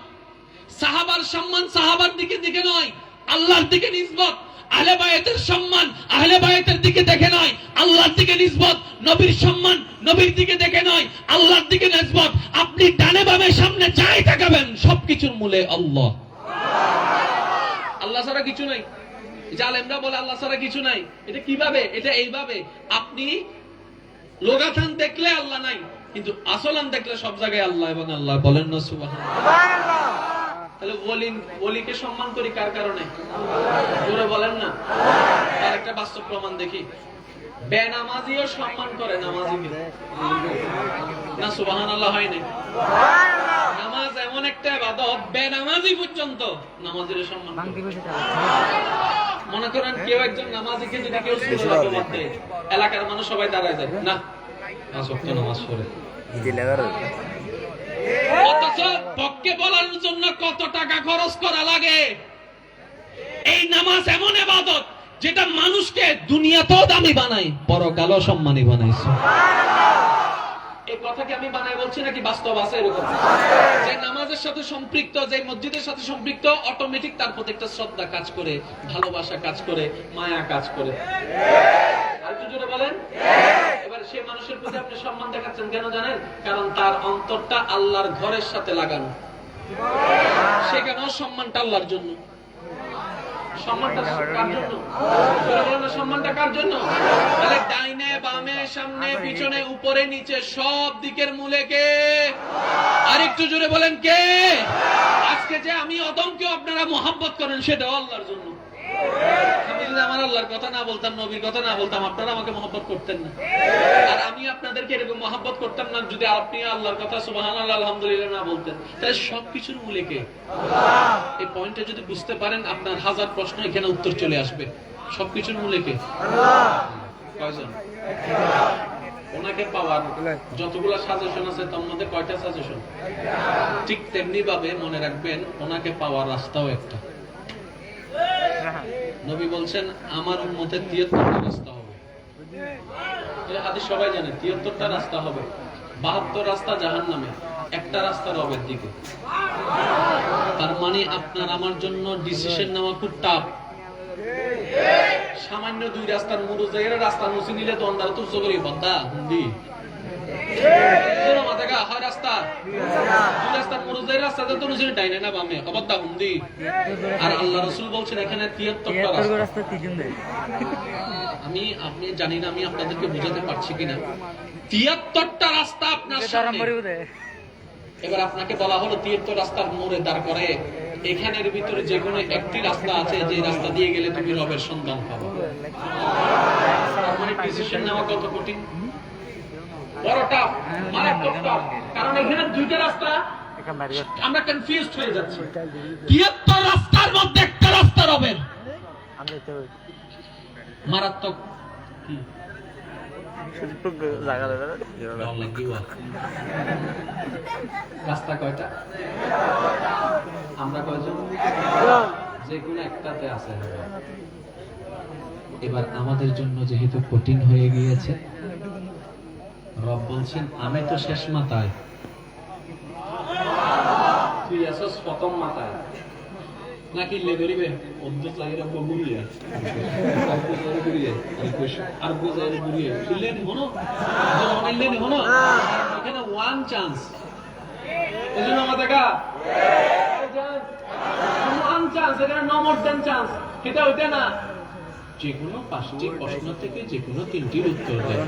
সাহাবার সম্মান সাহাবার দিকে নয়, আল্লাহর দিকে নিসবত। আহলে বায়াতের সম্মান আহলে বায়াতের দিকে দেখে নয়, আল্লাহর দিকে নিসবত। নবীর সম্মান নবীর দিকে দেখে নয়, আল্লাহর দিকে নিসবত। আপনি ডানে বামে সামনে যাই তাকাবেন, সবকিছুর মূলে আল্লাহ। আল্লাহ ছাড়া কিছু নাই। জালেমরা বলে আল্লাহ ছাড়া কিছু নাই। এটা কিভাবে? এটা এইভাবে, আপনি লোগাথান দেখলে আল্লাহ নাই, কিন্তু আসলান দেখলে সব জায়গায় আল্লাহ এবং আল্লাহ। বলেন না সুবহানাল্লাহ। তাহলে ওলিকে সম্মান করি কার কারণে? জোরে বলেন না। তার একটা বাস্তব প্রমাণ দেখি। বেনামাজিও সম্মান করে নামাজিকে, না সুবহানাল্লাহ হয় না? নামাজ এমন একটা ইবাদত, বেনামাজি পর্যন্ত নামাজের সম্মান করে। মনে করেন কেউ একজন নামাজিকে যদি কেউ সুন্নাত পড়তে, এলাকার মানুষ সবাই দাঁড়ায় যায়, না পাঁচ ওয়াক্ত নামাজ পড়ে। অথচ পক্ষে বলার জন্য কত টাকা খরচ করা লাগে। এই নামাজ এমন ইবাদত যেটা মানুষকে দুনিয়াতেও দামি বানায়, পরকালও সম্মানী বানাইছে। এই কথাকে আমি বানাই বলছি নাকি বাস্তব আছে এরকম? যে নামাজের সাথে সম্পৃক্ত, যে মসজিদের সাথে সম্পৃক্ত, অটোমেটিক তার প্রতি একটা শ্রদ্ধা কাজ করে, ভালোবাসা কাজ করে, মায়া কাজ করে। আর একটু জোরে বলেন। এবার সে মানুষের প্রতি আপনি সম্মান দেখাচ্ছেন কেন জানেন? কারণ তার অন্তরটা আল্লাহর ঘরের সাথে লাগানো। সেখানেও সম্মানটা আল্লাহর জন্য। সম্মানটা কার জন্য? সম্মানটা কার জন্য? তাহলে ডাইনে বামে সামনে পিছনে উপরে নিচে সব দিকের মূলে কে? আরেকটু জোরে বলেন কে? আজকে যে আমি অদমকে আপনারা মহব্বত করেন, সেটাও আল্লাহর জন্য। আমি যদি আমার আল্লাহর কথা না বলতাম, নবীর কথা না বলতাম, আপনারা আমাকে মহব্বত করতেন না। আর আমি আপনাদেরকে এরকম মহব্বত করতাম না যদি আপনি আল্লাহর কথা সুবহানাল্লাহ আলহামদুলিল্লাহ না বলতেন। তাহলে সবকিছুর মূলে কে? এই পয়েন্টটা যদি বুঝতে পারেন, আপনার হাজার প্রশ্ন এখানে উত্তর চলে আসবে। সবকিছুর মূলে কে? কয়জন? ওনাকে পাওয়ার যতগুলা সাজেশন আছে তার মধ্যে কয়টা সাজেশন? ঠিক তেমনি ভাবে মনে রাখবেন, ওনাকে পাওয়ার রাস্তাও একটা। নবী বলছেন, আমার উম্মতের 73টা রাস্তা হবে। এই হাদিস সবাই জানে, 73টা রাস্তা হবে। 72 রাস্তা জাহান্নামে, একটা রাস্তা রবের দিকে। তার মানে আপনার আমার জন্য ডিসিশন নেওয়া খুব টাফ। সামান্য 2 রাস্তার মুরুজের রাস্তা মুছে নিলে তো অন্ধার তো চোখেরই বন্ধা হুন্দি। আর আল্লাহ রাসূল বলছেন এখানে 73টা রাস্তা। আপনি জানি না আমি আপনাদেরকে বুঝাতে পারছি কিনা। 73টা রাস্তা আপনার সামনে। এবার আপনাকে বলা হলো 73 রাস্তার মোড়ে দাঁড় করে, এখানের ভিতরে যে কোনো একটি রাস্তা আছে যে রাস্তা দিয়ে গেলে তুমি রবের সন্ধান পাবে। তার মানে ডিসিশন নেওয়া কত কঠিন, বড় টাফ, মারাত্মক টাফ। কারণ এখানে 2টা রাস্তা, আমরা কনফিউজড হয়ে যাচ্ছি। 73 রাস্তার মধ্যে একটা রাস্তা রবের। মারাত্মক রাস্তা কয়টা? আমরা কয়জন? যে কোনো একটাতে আছে। এবার আমাদের জন্য যেহেতু কঠিন হয়ে গিয়েছে, রব বলছেন আমি তো শেষ মাথায়, তুই আসস প্রথম মাথায়। নাকি লেগরিবে অদ্ভুত লাগে রকম গুলিয়া আর বুঝারে গুলিয়ে আর বুঝারে গুলিয়ে লেন হনো যখন লেন হনো এখানে ওয়ান চান্স এজন্য আমাদের কা ওয়ান চান্স এখানে নো মোর দ্যান চান্স এটা ওইটা না যে কোনো 5টি প্রশ্ন থেকে যে কোনো 3টির উত্তর দেয়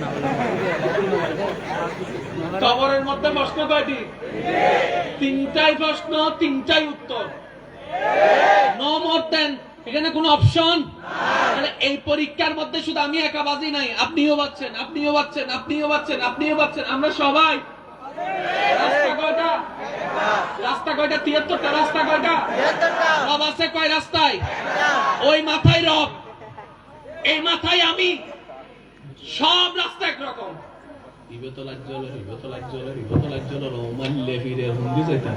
কবরের মধ্যে প্রশ্ন কয়টি 3টাই প্রশ্ন 3টাই উত্তর নো মোর দেন এখানে কোনো অপশন মানে এই পরীক্ষার মধ্যে শুধু আমি একা বাজি নাই আপনিও বাচ্চেন আপনিও বাচ্চেন আপনিও বাচ্চেন আপনিও বাচ্চেন আমরা সবাই রাস্তা কয়টা রাস্তা কয়টা 73টা রাস্তা কয়টা রব আছে কয় রাস্তায় ওই মাথায় রব এই মাথায় আমি সব রাস্তা একরকম ইবে তো লাগজল রোমাল্লে ফিরে হুন্দি যাইতাম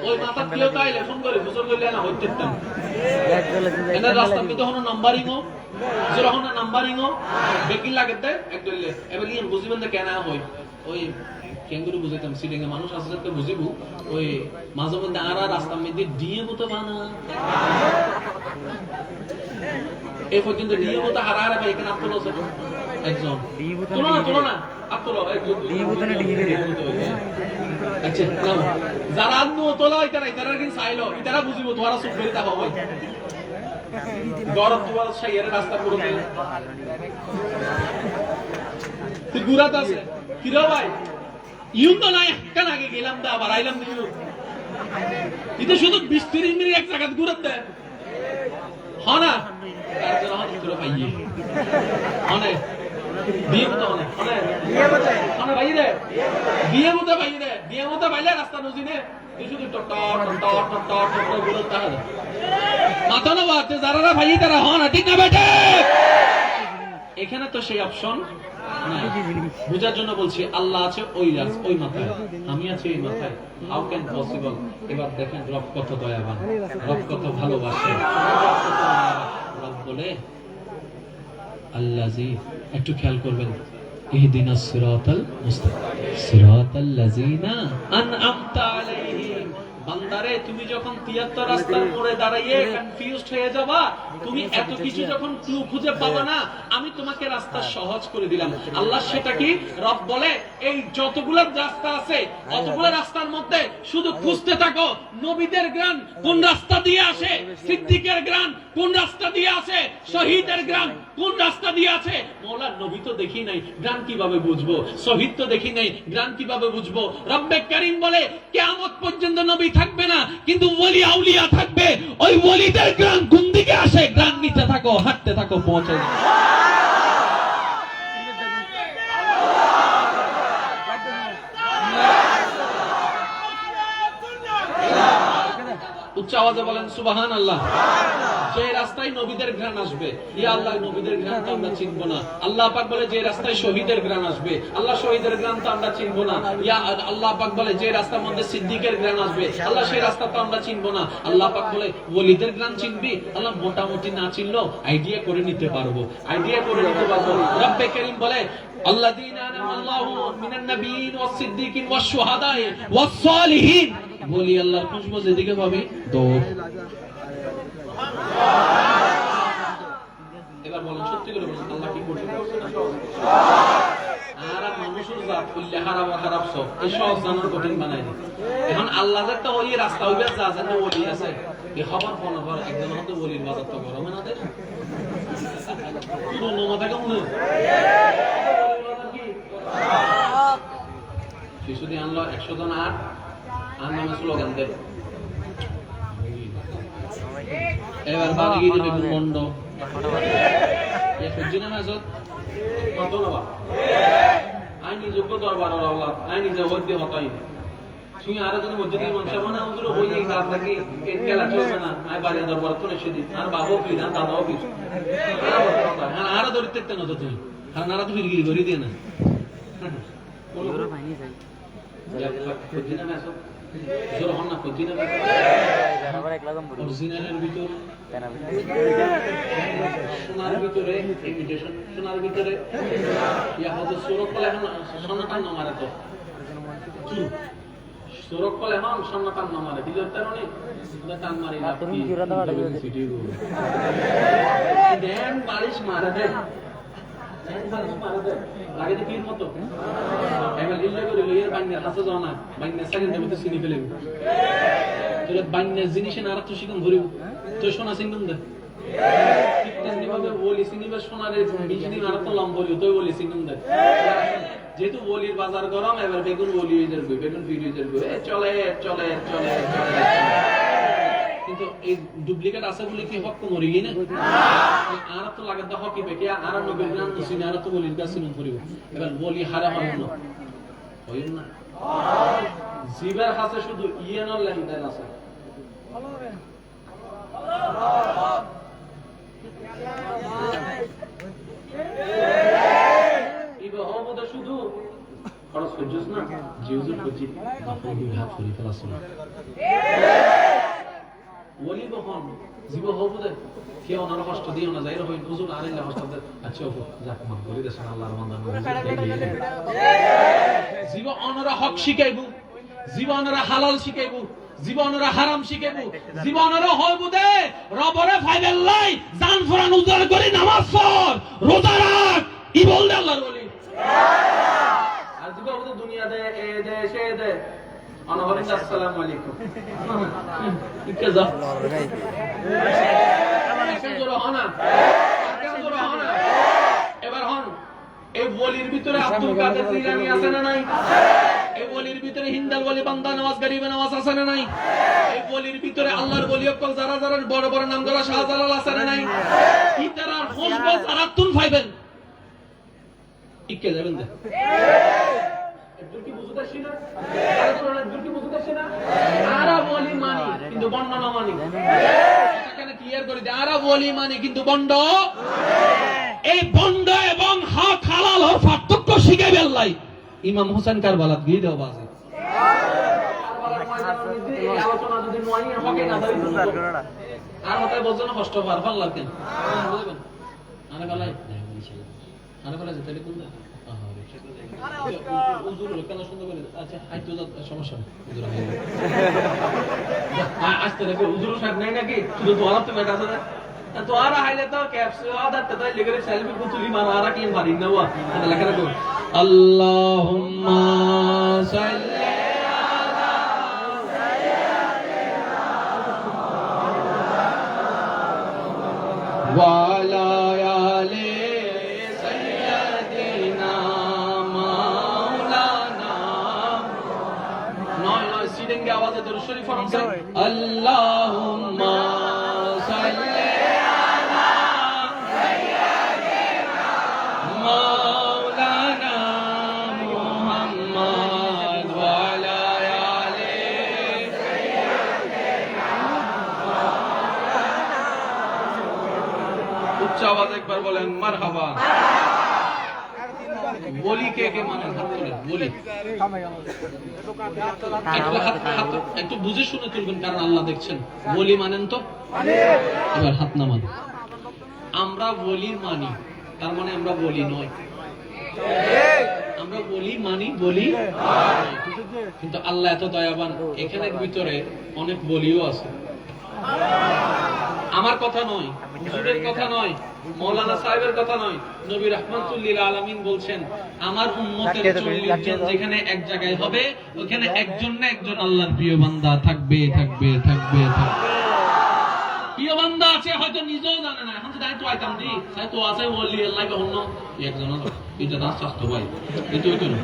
ওই মাথা কেউ তাইলে ফোন করে হুজুর কইলে না হইতেতাম এনা রাস্তা মধ্যে হনো নাম্বারিংও জোর হনো নাম্বারিংও বেকিং লাগেতে একদলে এবারে ইন বুঝিবেন না কেন হয় ওই কেঙ্গুরু বুঝাইতাম সিডিং এ মানুষ আছে যাতে বুঝিবো ওই মাঝে মধ্যে আরা রাস্তা মধ্যে দিয়ে মতো বানা এই পর্যন্ত নিয়ম তো হারা হারা ভাই এখানে আত্মলো একজন তুলো না আত্মলো একজন আচ্ছা যারা আত্ম তোলা এটা নাই তারা কিন্তু চাইলো এটারা বুঝিব তোমারা চুপ করে থাকো ভাই গরম তোমার সাইয়ের রাস্তা করে দেয় তুই গুরাত আছে কিরো ভাই ইউন তো নাই কেন আগে গেলাম দা আবার আইলাম দিও এটা শুধু 20-30 মিনিট এক জায়গা ঘুরতে দেয় হ্যাঁ না তার জন্য হয়তো তোরা পাইয়ে অনেক বিয়ে মতো অনেক অনেক বিয়ে মতো বাইরে রাস্তা নজিনে তুই শুধু মাথা না বাড়ছে যারা ভাই তারা হন ঠিক না বেটে এখানে তো সেই অপশন বুঝার জন্য বলছি আল্লাহ আছে ওই মাথায় আমি আছি এই মাথায় হাউ ক্যান পসিবল এবার দেখেন রব কত দয়াবান রব কত ভালোবাসে রব বলে আল্লাজি একটু খেয়াল করবেন ইহদিনাস সিরাতাল মুস্তাকিম সিরাতাল লাযিনা আনআমতা আলাইহিম বান্দারে তুমি যখন 73 রাস্তার মোড়ে দাঁড়িয়ে কনফিউজড হয়ে যাবা তুমি এত কিছু যখন ক্লু খুঁজে পাবা না আমি তোমাকে রাস্তা সহজ করে দিলাম আল্লাহ সেটা কি রব বলে এই যতগুলো রাস্তা আছে অতগুলো রাস্তার মধ্যে শুধু খুঁজতে থাকো নবীদের গ্রাম কোন রাস্তা দিয়ে আসে সিদ্দিকের গ্রাম কোন রাস্তা দিয়ে আসে শহীদের গ্রাম কোন রাস্তা দিয়ে আছে মওলার নবী তো দেখি নাই গ্রাম কিভাবে বুঝবো শহীদ তো দেখি নাই গ্রাম কিভাবে বুঝবো রব্বে কারীম বলে কিয়ামত পর্যন্ত নবী থাকবে না কিন্তু ওলি আউলিয়া থাকবে ওই ওলিদের গ্রাম কোন দিকে আসে গ্রাম নিতে থাকো হাঁটতে থাকো পৌঁছে উচ্চ আওয়াজে বলেন সুবহানাল্লাহ যে রাস্তায় নবীদের ঘ্রাণ আসবে ইয়া আল্লাহ নবীদের ঘ্রাণ তো আমরা চিনব না আল্লাহ পাক বলে যে রাস্তায় শহীদের ঘ্রাণ আসবে আল্লাহ শহীদের ঘ্রাণ তো আমরা চিনব না ইয়া আল্লাহ পাক বলে যে রাস্তার মধ্যে সিদ্দিকের ঘ্রাণ আসবে আল্লাহ সেই রাস্তা তো আমরা চিনব না আল্লাহ পাক বলে ওলিদের ঘ্রাণ চিনবি আল্লাহ মোটামুটি না চিনলো আইডিয়া করে নিতে পারবো রব্বে কারীম বলে আল্লাযীনা আনামাল্লাহু মিনান নাবিয়্যিন ওয়াস সিদ্দিকিন ওয়াস শুহাদায়ে ওয়াস সালিহিন বলি আল্লাহর খুশবু যেদিকে পাবি দৌড় এবার বলেন সত্যি করে বলেন আল্লাহ কি করছে আর মানুষের জাত কইলে হারাম খারাপ সব এই সহজ জানার কঠিন বানাই দিই এখন আল্লাহ একটা ওই রাস্তা হইবে যা জানে ওলি আছে এই খবর কোন খবর একজন হতে ওলির বাজার তো গরমে না দেয় পুরো মাথা কেমন শিশুদি আনলো 100 জন আর নামে স্লোগান দেয় এবার বাড়ি গিয়ে দেখুন মন্ড সবজি না মাছত আইনি যোগ্য দরবার আইনি যে হইতে হতাই তুই আরো যদি মসজিদের মানুষ মানে আমাদের হই এই কাজ নাকি এই খেলা চলবে না আমি বাড়ি দরবার তো সেদিন আর বাবাও কি না দাদাও কি আরো দরিদ্র না তো তুই আর নারা তুই গিরি করে দিয়ে না জোর হন না খুঁজি না অরিজিনালের ভিতর সোনার ভিতরে ইমিটেশন সোনার ভিতরে ইয়া হয়তো সুরত বলে এখন সোনাটা না মারে তো সুরক কলে হন সামনে টান না মারে দিলে তেরনি টান মারি না তুমি জোড়া দাও দেন বারিশ মারে দে দেন বারিশ মারে দে লাগে যে কির মতো এবার ইল্লে করে লইয়ের বান্নার হাসে যাও না বান্নার সেকেন্ডের মধ্যে চিনি ফেলে তোর বান্নার জিনিসে না আর তো শিখুন ধরিব তো সোনা সিংদম দে ঠিক তেমনি ভাবে বলি সিনিবা সোনারে বিজনি আর তো লম্বরি তো বলি সিংদম দে যেহেতু বলির বাজার গরম এবার বেগুন বলি হয়ে যাবে বেগুন ভিড় হয়ে যাবে চলে চলে চলে চলে কিন্তু এই ডুপ্লিকেট আছে বলে কি হক মরি গই না আর তো লাগে তো হকি বেকে আর নবেল গান মুসিন আর তো বলির কাছে নুন করিব এবার বলি হারা হয় না হয় না জিবার হাসে শুধু ইয়ানোর লেনদেন আছে ইবা হবো শুধু খরচ করছিস না জিউজুর করছি আপনি বিভাগ করি ফেলাস না ওলি বহন জীব হবো দে কেউ ওনার কষ্ট দিও না যাইরা হই হুজুর আরিল্লাহ কষ্ট দে আচ্ছা ওকে যাক মাফ করে দেন আল্লাহর বান্দা জীব ওনারা হক শিখাইবো জীব ওনারা হালাল শিখাইবো জীবনরা হারাম শিখাইবো জীবনরা হইব দে রবরে ফাইবেল লাই জান ফরান উজাড় করে নামাজ পড় রোজা রাখ ই বল দে আল্লাহর ওলি আর জীবন তো দুনিয়া দে এ দে সে দে অনহরি আসসালামু আলাইকুম কে যা কেন জোর হনা কেন জোর হনা এবার হন এই ওলির ভিতরে আব্দুল কাদের জিলানী আছে না নাই এই ওলির ভিতরে হিন্দাল ওলি বান্দা নামাজ গরিবে নামাজ আছে না নাই এই ওলির ভিতরে আল্লাহর ওলি অকল যারা যারা বড় বড় নাম করা শাহজালাল আছে না নাই কি তারা খুশবু সারাতুন পাইবেন ইকে যাবেন দে একটু কি বুঝতে পারছিস না আর তোরা একটু কি বুঝতে পারছিস না আরা ওলি মানি কিন্তু বন্ড না মানি এটা কেন ক্লিয়ার করে দে আরা ওলি মানি কিন্তু বন্ড এই বন্ড এবং হক হালাল এর পার্থক্য শিখাইবে আল্লাহ ইমাম হোসেন কারবালাত গিয়ে দাও বাজে কারবালার ময়দানে এই আলোচনা যদি নয় হকে না দাঁড়ি আর হতে বলছেন কষ্ট পার পারলাম কেন বুঝবেন আরে বলাই আরে বলাই যেতে কোন হুজুর কেন সুন্দর বলে আচ্ছা আইতো সমস্যা হুজুর আস্তে রেখে হুজুর সাহেব নাই নাকি শুধু দোয়ার তো মেটা আছে তো আর হাইলে তো ক্যাপসুল আদা তো লিখে সেলফি কুতুলি মারা আর কি মারি না ওয়া এটা লেখা রাখো আল্লাহুম্মা সাল্লি আলা সাইয়্যিদিনা ওয়া আলা আলি সাইয়্যিদিনা মাওলানা নয় নয় সিডেঙ্গে আওয়াজে দরুদ শরীফ পড়ুন আল্লাহুম্মা সাল্লি আওয়াজ একবার বলেন মারহাবা বলি কে কে মানেন হাত তুলে বলি একটু বুঝে শুনে তুলবেন কারণ আল্লাহ দেখছেন বলি মানেন তো এবার হাত নামান আমরা বলি মানি তার মানে আমরা বলি নয় আমরা বলি মানি বলি কিন্তু আল্লাহ এত দয়াবান এখানের ভিতরে অনেক বলিও আছে আমার কথা নয় হুজুরের কথা নয় মাওলানা সাহেবের কথা নয় নবী রাহমাতুল লিল আলামিন বলছেন আমার উম্মতের 40 জন যেখানে এক জায়গায় হবে ওখানে একজন না একজন আল্লাহর প্রিয় বান্দা থাকবে থাকবে থাকবে থাকবে প্রিয় বান্দা আছে হয়তো নিজেও জানে না এখন তাই তো আইতাম দি তাই তো আছে ওলি আল্লাহ কহন একজন আছে এটা দাস শাস্ত্র ভাই এটা হইতো না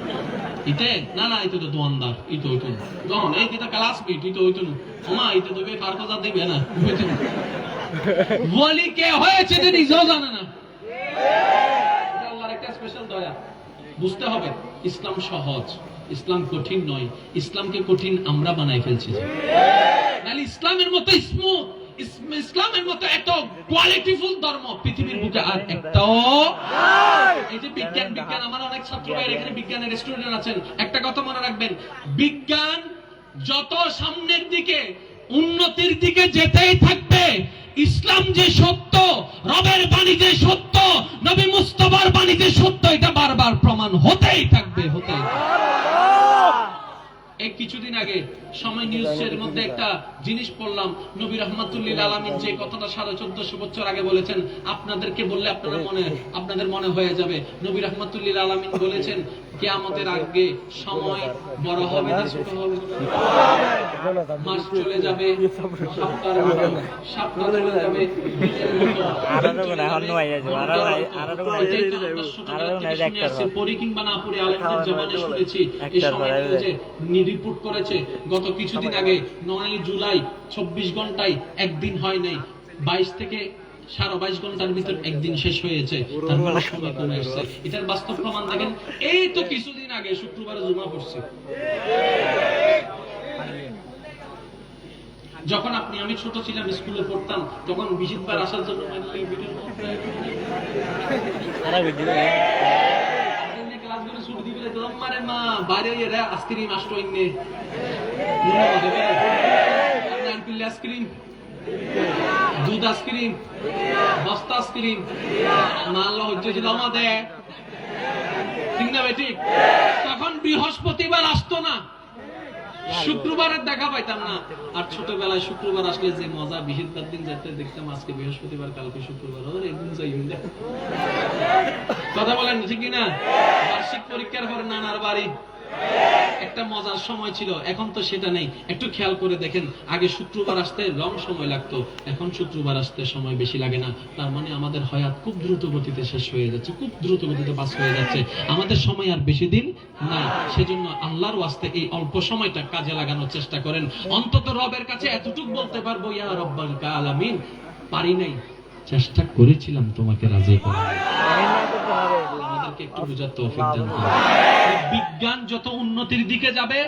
ইতে না না এটা তো দোয়ানদার এটা হইতো না যখন এই এটা ক্লাসমেট এটা হইতো না ওমা এটা তো বে ফার কথা দিবে না হইতো না ওলি কে হয়েছে এটা নিজেও জানে না এটা আল্লাহর একটা স্পেশাল দয়া বুঝতে হবে ইসলাম সহজ ইসলাম কঠিন নয় ইসলামকে কঠিন আমরা বানাই ফেলছি নালে ইসলামের মতো স্মুথ ইসলামের মতো এত কোয়ালিটিফুল ধর্ম পৃথিবীর বুকে আর একটাও এই যে বিজ্ঞান বিজ্ঞান আমার অনেক ছাত্র ভাই এখানে বিজ্ঞানের স্টুডেন্ট আছেন একটা কথা মনে রাখবেন বিজ্ঞান যত সামনের দিকে উন্নতির দিকে যেতেই থাকবে ইসলাম যে সত্য রবের বাণী যে সত্য নবী মুস্তাফার বাণী যে সত্য এটা বারবার প্রমাণ হতেই থাকবে হতেই থাকবে কিছুদিন আগে সময় নিউজের মধ্যে একটা জিনিস পড়লাম, নবী রাহমাতুল্লিল আলামিন যে কথাটা 1450 বছর আগে বলেছেন, আপনাদেরকে বললে আপনাদের মনে হয়ে যাবে। নবী রাহমাতুল্লিল আলামিন বলেছেন কিয়ামতের আগে সময় বড় হবে না ছোট হবে? মাস চলে যাবে, সপ্তাহ চলে যাবে, পড়ি কিংবা না পড়ি আলেমদের জবানে শুনেছি এই সময় রিপোর্ট করেছে গত কিছুদিন আগে 9 জুলাই 24 ঘন্টায় একদিন হয় নাই, 22 থেকে 22.5 ঘন্টার ভিতর একদিন শেষ হয়েছে। তার মানে সময় কমে আসছে। এটার বাস্তব প্রমাণ দেখেন, এই তো কিছুদিন আগে শুক্রবারে জুমা পড়ছে। যখন আমি ছোট ছিলাম, স্কুলে পড়তাম, তখন 20 বার আসার জন্য ক্লাসগুলো ছুটি দিবে, মারে মা বাইরে আইসক্রিম আসতো ইন্নে আইসক্রিম, দুধ আইসক্রিম, বস্তা আইসক্রিম, মাল হচ্ছে জমা দেয়, ঠিক না ভাই? ঠিক। তখন বৃহস্পতিবার আসতো না, শুক্রবারের দেখা পাইতাম না। আর ছোটবেলায় শুক্রবার আসলে যে মজা, বৃহস্পতিবার দিন যেতে দেখতাম আজকে বৃহস্পতিবার, কালকে শুক্রবার, একদিন যাই কথা বলেন, ঠিক কিনা? বার্ষিক পরীক্ষার পরে নানার বাড়ি একটা মজার সময় ছিল, এখন তো সেটা নেই। একটু খেয়াল করে দেখেন, আগে শুক্রবার আসতে লং সময় লাগতো, এখন শুক্রবার আসতে সময় বেশি লাগে না। তার মানে আমাদের হায়াত খুব দ্রুত গতিতে শেষ হয়ে যাচ্ছে, খুব দ্রুত গতিতে পাস হয়ে যাচ্ছে, আমাদের সময় আর বেশি দিন নাই। সেজন্য আল্লাহর ওয়াস্তে এই অল্প সময়টা কাজে লাগানোর চেষ্টা করেন। অন্তত রবের কাছে এতটুকু বলতে পারবো, ইয়া রব্বাল আলামিন, পারি নাই, চেষ্টা করেছিলাম তোমাকে রাজি করার। আমাদেরকে একটু বুঝার তৌফিক দান করুন। বিজ্ঞান যত উন্নতির দিকে যাবে,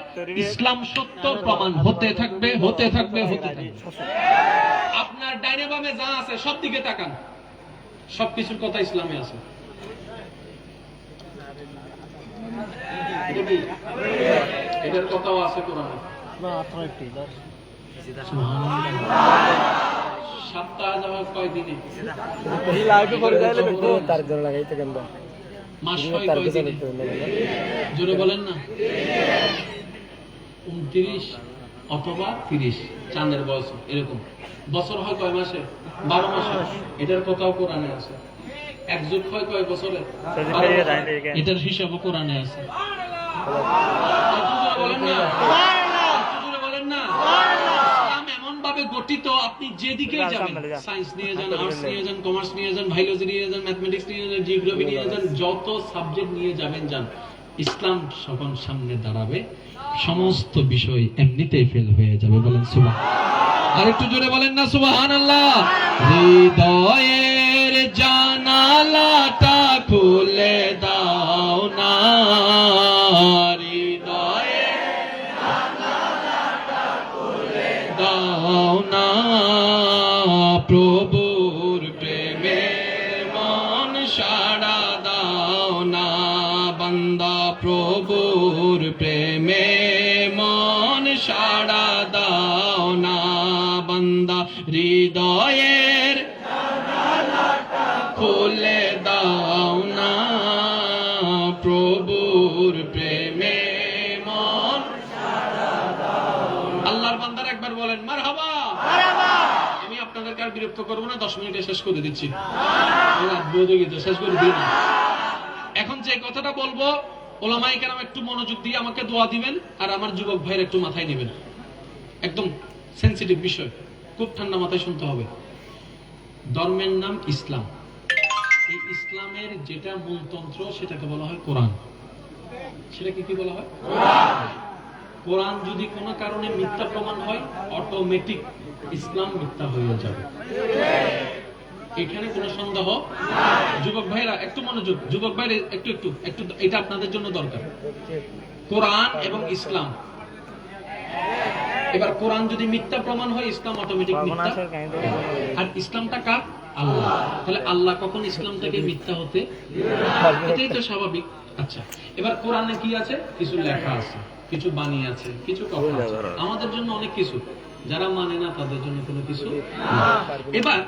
ইসলাম সত্য প্রমাণ হতে থাকবে, হতে থাকবে, হতে থাকবে। আপনার ডাইনে বামে যা আছে সব দিকে তাকান, সবকিছুর কথা ইসলামে আছে। এটার কথাও আছে কোরআনে। সপ্তাহ যাওয়া কয়দিনে, মাস হয় কয়দিনে, জোরে বলেন না? 29 অথবা 30 চাঁদের বছর, এরকম বছর হয় কয় মাসে? 12 মাসে। এটার কথাও কোরআনে আছে। এক যুগ হয় কয় বছরে? এটার হিসাবও কোরআনে আছে। বলেন না, বলেন না? ইসলাম এমন ভাবে গঠিত, আপনি যেদিকে যাবেন, সায়েন্স নিয়ে যান, আর্টস নিয়ে যান, কমার্স নিয়ে যান, বায়োলজি নিয়ে যান, ম্যাথমেটিক্স নিয়ে যান, জিওগ্রাফি নিয়ে যান, যত সাবজেক্ট নিয়ে যাবেন যান, ইসলাম যখন সামনে দাঁড়াবে সমস্ত বিষয় এমনিতেই ফেল হয়ে যাবে। বলেন সুবহান। আর একটু জোরে বলেন না সুবহানাল্লাহ। হৃদয়ের জানালাটা খুলে দাও না, প্রভুর প্রেমে মন সাড়া দাও না বান্দা, প্রভুর প্রেমে মন সাড়া দাও না বান্দা, হৃদয়ের খুলে দাও না, প্রভুর প্রেমে মন সাড়া দাও। আল্লাহর বান্দারা একবার বলেন মারহাবা। আমি আপনাদেরকে আর বিরক্ত করবো না, 10 মিনিটে শেষ করে দিচ্ছি, শেষ করে দিই। এখন যে কথাটা বলবো, ওলামায়ে কেরাম একটু মনোযোগ দিয়ে আমাকে দোয়া দিবেন, আর আমার যুবক ভাইয়ের একটু মাথায় নেবেন। একদম সেনসিটিভ বিষয়, খুব ঠান্ডা মাথায় শুনতে হবে। ধর্মের নাম ইসলাম। এই ইসলামের যেটা মূলতন্ত্র সেটাকে বলা হয় কোরআন। সেটাকে কি বলা হয়? কোরআন যদি কোনো কারণে মিথ্যা প্রমাণ হয়, অটোমেটিক ইসলাম মিথ্যা হয়ে যাবে, এখানে কোনো সন্দেহ। যুবক ভাইরা একটু মনোযোগ, যুবক ভাইরা একটু একটু একটু এটা আপনাদের জন্য দরকার। কোরআন এবং ইসলাম, এবার কোরআন যদি মিথ্যা প্রমাণ হয়, ইসলাম অটোমেটিক মিথ্যা। আর ইসলামটা কার? আল্লাহ। তাহলে আল্লাহ কখন ইসলামটাকে মিথ্যা হতে? এটাই তো স্বাভাবিক। আচ্ছা, এবার কোরআনে কি আছে? কিছু লেখা আছে, কিছু বাণী আছে, কিছু কথা আছে, আমাদের জন্য অনেক কিছু, যারা মানে না তাদের জন্য কোনো কিছু। এবার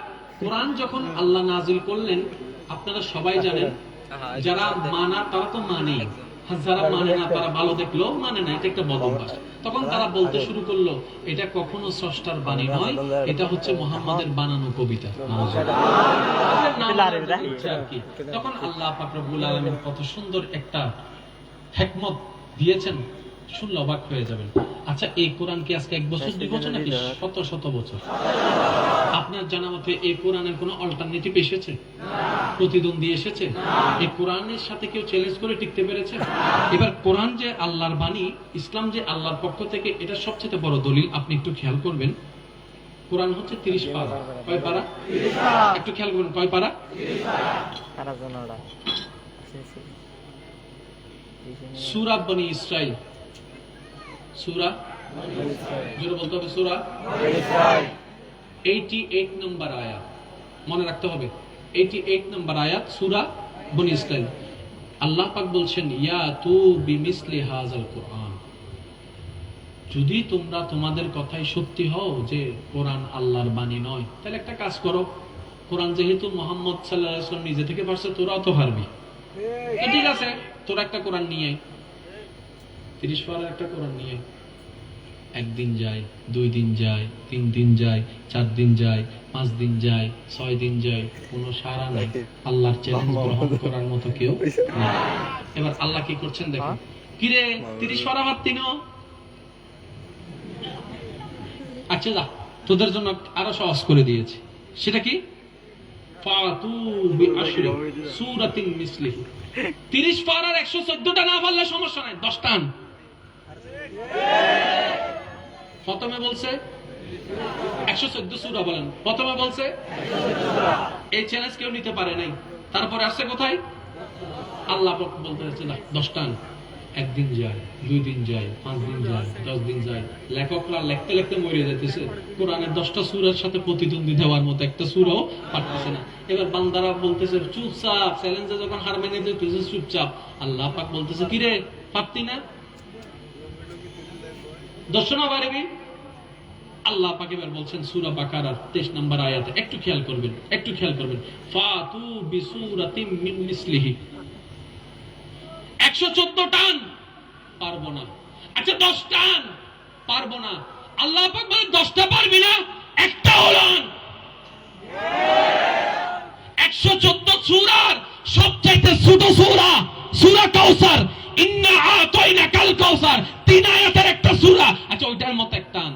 কোরআন যখন আল্লাহ নাজিল করলেন, আপনারা সবাই জানেন, যারা মানা তারা তো মানেই, যারা মানে না তারা ভালো দেখলো মানে না, এটা একটা বদ অভ্যাস। তখন তারা বলতে শুরু করলো এটা কখনো স্রষ্টার বাণী নয়, এটা হচ্ছে মুহাম্মাদের বানানো কবিতা। তখন আল্লাহ পাক রব্বুল আলামিন কত সুন্দর একটা হিকমত দিয়েছেন, শুনলে অবাক হয়ে যাবেন। আচ্ছা, এই কোরআন কি আজকে 1 বছর 2 বছর নাকি শত শত বছর? আপনার জানা মতে এই কোরআনের কোনো অল্টারনেটিভ এসেছে? প্রতিদ্বন্দ্বী এসেছে? এই কোরআনের সাথে কেউ চ্যালেঞ্জ করে টিকতে পেরেছে? এবার কোরআন যে আল্লাহর বাণী, ইসলাম যে আল্লাহর পক্ষ থেকে, এটা সবচেয়ে বড় দলিল। আপনি একটু খেয়াল করবেন, কোরআন হচ্ছে 30 পারা। কয় পারা? একটু খেয়াল করবেন, কয় পারা? সূরা বনী ইসরাইল, সূরা জোরে বলতে হবে, সূরা 88 নম্বর আয়াত, মনে রাখতে হবে। 88 নম্বর আয়াত, সূরা বনী ইসরাইল। আল্লাহ পাক বলছেন ইয়া তু বিমিসলি হাযাল কুরআন, যদি তোমরা তোমাদের কথাই সত্যি হও যে কোরআন আল্লাহর বাণী নয়, তাহলে একটা কাজ করো, কোরআন যেহেতু মুহাম্মদ সাল্লাল্লাহু আলাইহি ওয়াসাল্লাম নিজে থেকে পড়ছে, তোরাও তো পারবি, ঠিক আছে, তোরা একটা কোরআন নিয়ে 30 পারার একটা কোরআন নিয়ে। একদিন যায়, 2 দিন যায়, 3 দিন যায়, 4 দিন যায়, 5 দিন যায়, 6 দিন যায়, কোনো সাড়া নাই। আল্লাহর চ্যালেঞ্জ গ্রহণ করার মতো কেউ নেই। এবার আল্লাহ কি করছেন দেখুন, কিরে 30 পারা পারতি না? আচ্ছা যা, তোদের জন্য আরো সহজ করে দিয়েছি। সেটা কি? ফাতু বিআশরি সূরাতিন মিসলিহি। 30 পারার 114টা না পারলে সমস্যা নাই, 10টা আন। প্রথমে বলছে 114 সূরা বলেন, প্রথমে বলছে এই চ্যালেঞ্জ কেউ নিতে পারে নাই। তারপরে আসছে কোথায়? আল্লাহ পাক বলতেছে না, 10টা আন। একদিন যায়, 2 দিন যায়, 5 দিন যায়, 10 দিন যায়, লেখকরা লিখতে লিখতে মরে যাইতেছে, কোরআনের 10টা সূরার সাথে প্রতিদ্বন্দ্বী দেওয়ার মতো একটা সূরাও পারতেছে না। এবার বান্দারা বলতেছে চুপচাপ, চ্যালেঞ্জে যখন হার মেনে যেতেছে চুপচাপ। আল্লাহ পাক বলতেছে কিরে পারতি না, দর্শনা পারবি? আল্লাহ পাক এবার বলছেন সূরা বাকারার 23 নম্বর আয়াতে, একটু খেয়াল করবেন, একটু খেয়াল করবেন, ফাতু বিসূরাতিম মিন মিসলিহি। 114 টান পারবো না, আচ্ছা 10 টান পারবো না। আল্লাহ পাক বলে 10টা পারবি না, একটা হলান। 114 সূরার সবচেয়ে ছোট সূরা, সূরা কাউসার, ইন্না আতাইনাকাল কাউসার, 3 আয়াতের একটা সূরা। আচ্ছা ওইটার মত একটা আন।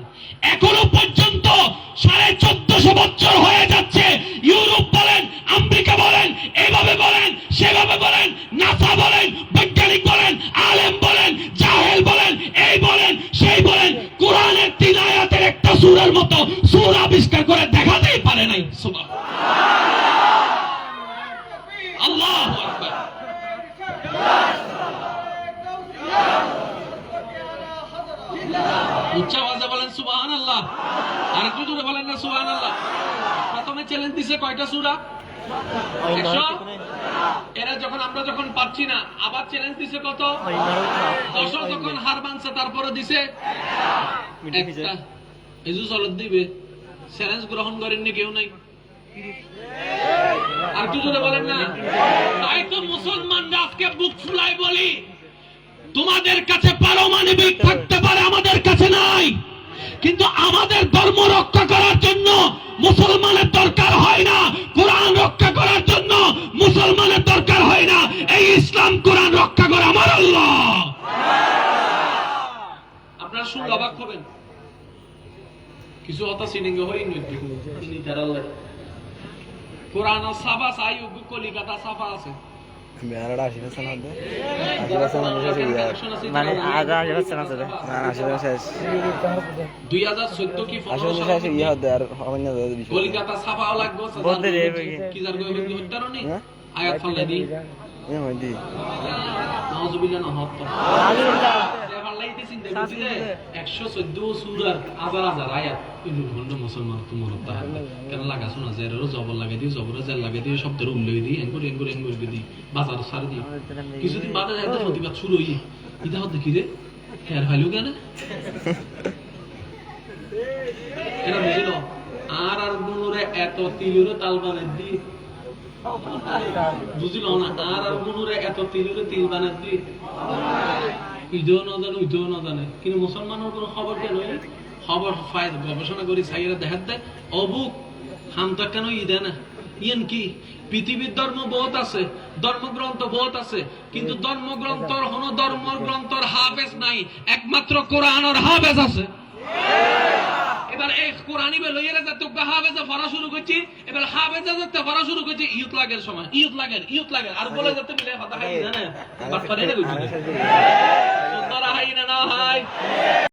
এখনো পর্যন্ত 1450 বছর হয়ে যাচ্ছে, ইউরোপ বলেন, আমেরিকা বলেন, এভাবে বলেন, সেভাবে বলেন, নাসা বলেন, বৈজ্ঞানিক বলেন, আলেম বলেন, জাহেল বলেন, এই বলেন, সেই বলেন, কোরআনের 3 আয়াতের একটা সূরার মতো সূরা আবিষ্কার করে দেখাতেই পারে নাই। সুবহানাল্লাহ, আল্লাহু আকবার। উচ্চ আওয়াজে বলেন সুবহানাল্লাহ, আর একটু জোরে বলেন না সুবহানাল্লাহ। প্রথমে চ্যালেঞ্জ দিছে কয়টা সূরা? 100। এরা যখন আমরা যখন পাচ্ছি না, আবার চ্যালেঞ্জ দিছে কত? 10। যখন হার মানছে তারপরে দিছে একটা। এজু চলত দিবে, চ্যালেঞ্জ গ্রহণ করেননি কেউ নাই। আর একটু জোরে বলেন না। তাই তো মুসলমানরা আজকে বুক ফুলাই বলি, তোমাদের কাছে পারমাণবিক থাকতে পারে, আমাদের কাছে নাই, কিন্তু আমাদের ধর্ম রক্ষা করার জন্য মুসলমানের দরকার হয় না, কোরআন রক্ষা করার জন্য মুসলমানের দরকার হয় না। এই ইসলাম কোরআন রক্ষা করে আমার আল্লাহ। আপনারা শুনলে অবাক হবেন, কিছু হতা সিনিং হই নি তারাল্লাহ। কোরআন সাফা চাই, কলিকাতা সাফা আছে। মেয়ারটা 80% আছে, 80% মানে আধা 80% আছে, না 80% শেষ। 2014 কি 15 শেষ ইয়া হতে আর অন্য বিষয় কলিকাতা ছাপাও লাগবে, বলতে রে কি জার কই হত্যার নি আয়াত ফালাই দি এ হইদি নাউজুবিল্লাহ না হত আলহামদুলিল্লাহ ফালাইতে চিন্তা বুঝিলে 114 সূরার হাজার হাজার আয়াত কিন্তু ঘন্টা মুসলমান তোমার তাহলে কেন লাগা শোনা যায় রো জবর লাগে দিও জবর জেল লাগে দিও শব্দের উল্লেখ দিই এনগর দি বাজার সার দি কিছুদিন বাদে যায় তো প্রতিবাদ শুরু হই ইদা হত দেখি রে হেয়ার ফাইলু কেন এরা বুঝিল আর আর গুণরে এত তিলুরে তালবানে দি বুঝিল না আর মনুরে এত তিলুরে তিল বানাতি ইজো না জানে উজো না জানে কিন্তু মুসলমানের কোনো খবর কেন খবর ফায়দা গবেষণা করি সাইরা দেখাত দেয় অবুক হামতা কেন ইদে না ইয়েন কি পৃথিবীর ধর্ম বহুত আছে ধর্মগ্রন্থ বহুত আছে কিন্তু ধর্মগ্রন্থর হন ধর্মগ্রন্থর হাফেজ নাই একমাত্র কোরআনের হাফেজ আছে এবার এই কোরআনি লইয়া যাতে হাফেজে পড়া শুরু করছি এবার হাফেজে যাতে পড়া শুরু করছি ইউথ লাগের সময় ইউথ লাগের আর বলে যাতে মিলে কথা হাই না বাট করে না কইছি সুন্দর হাই না না হাই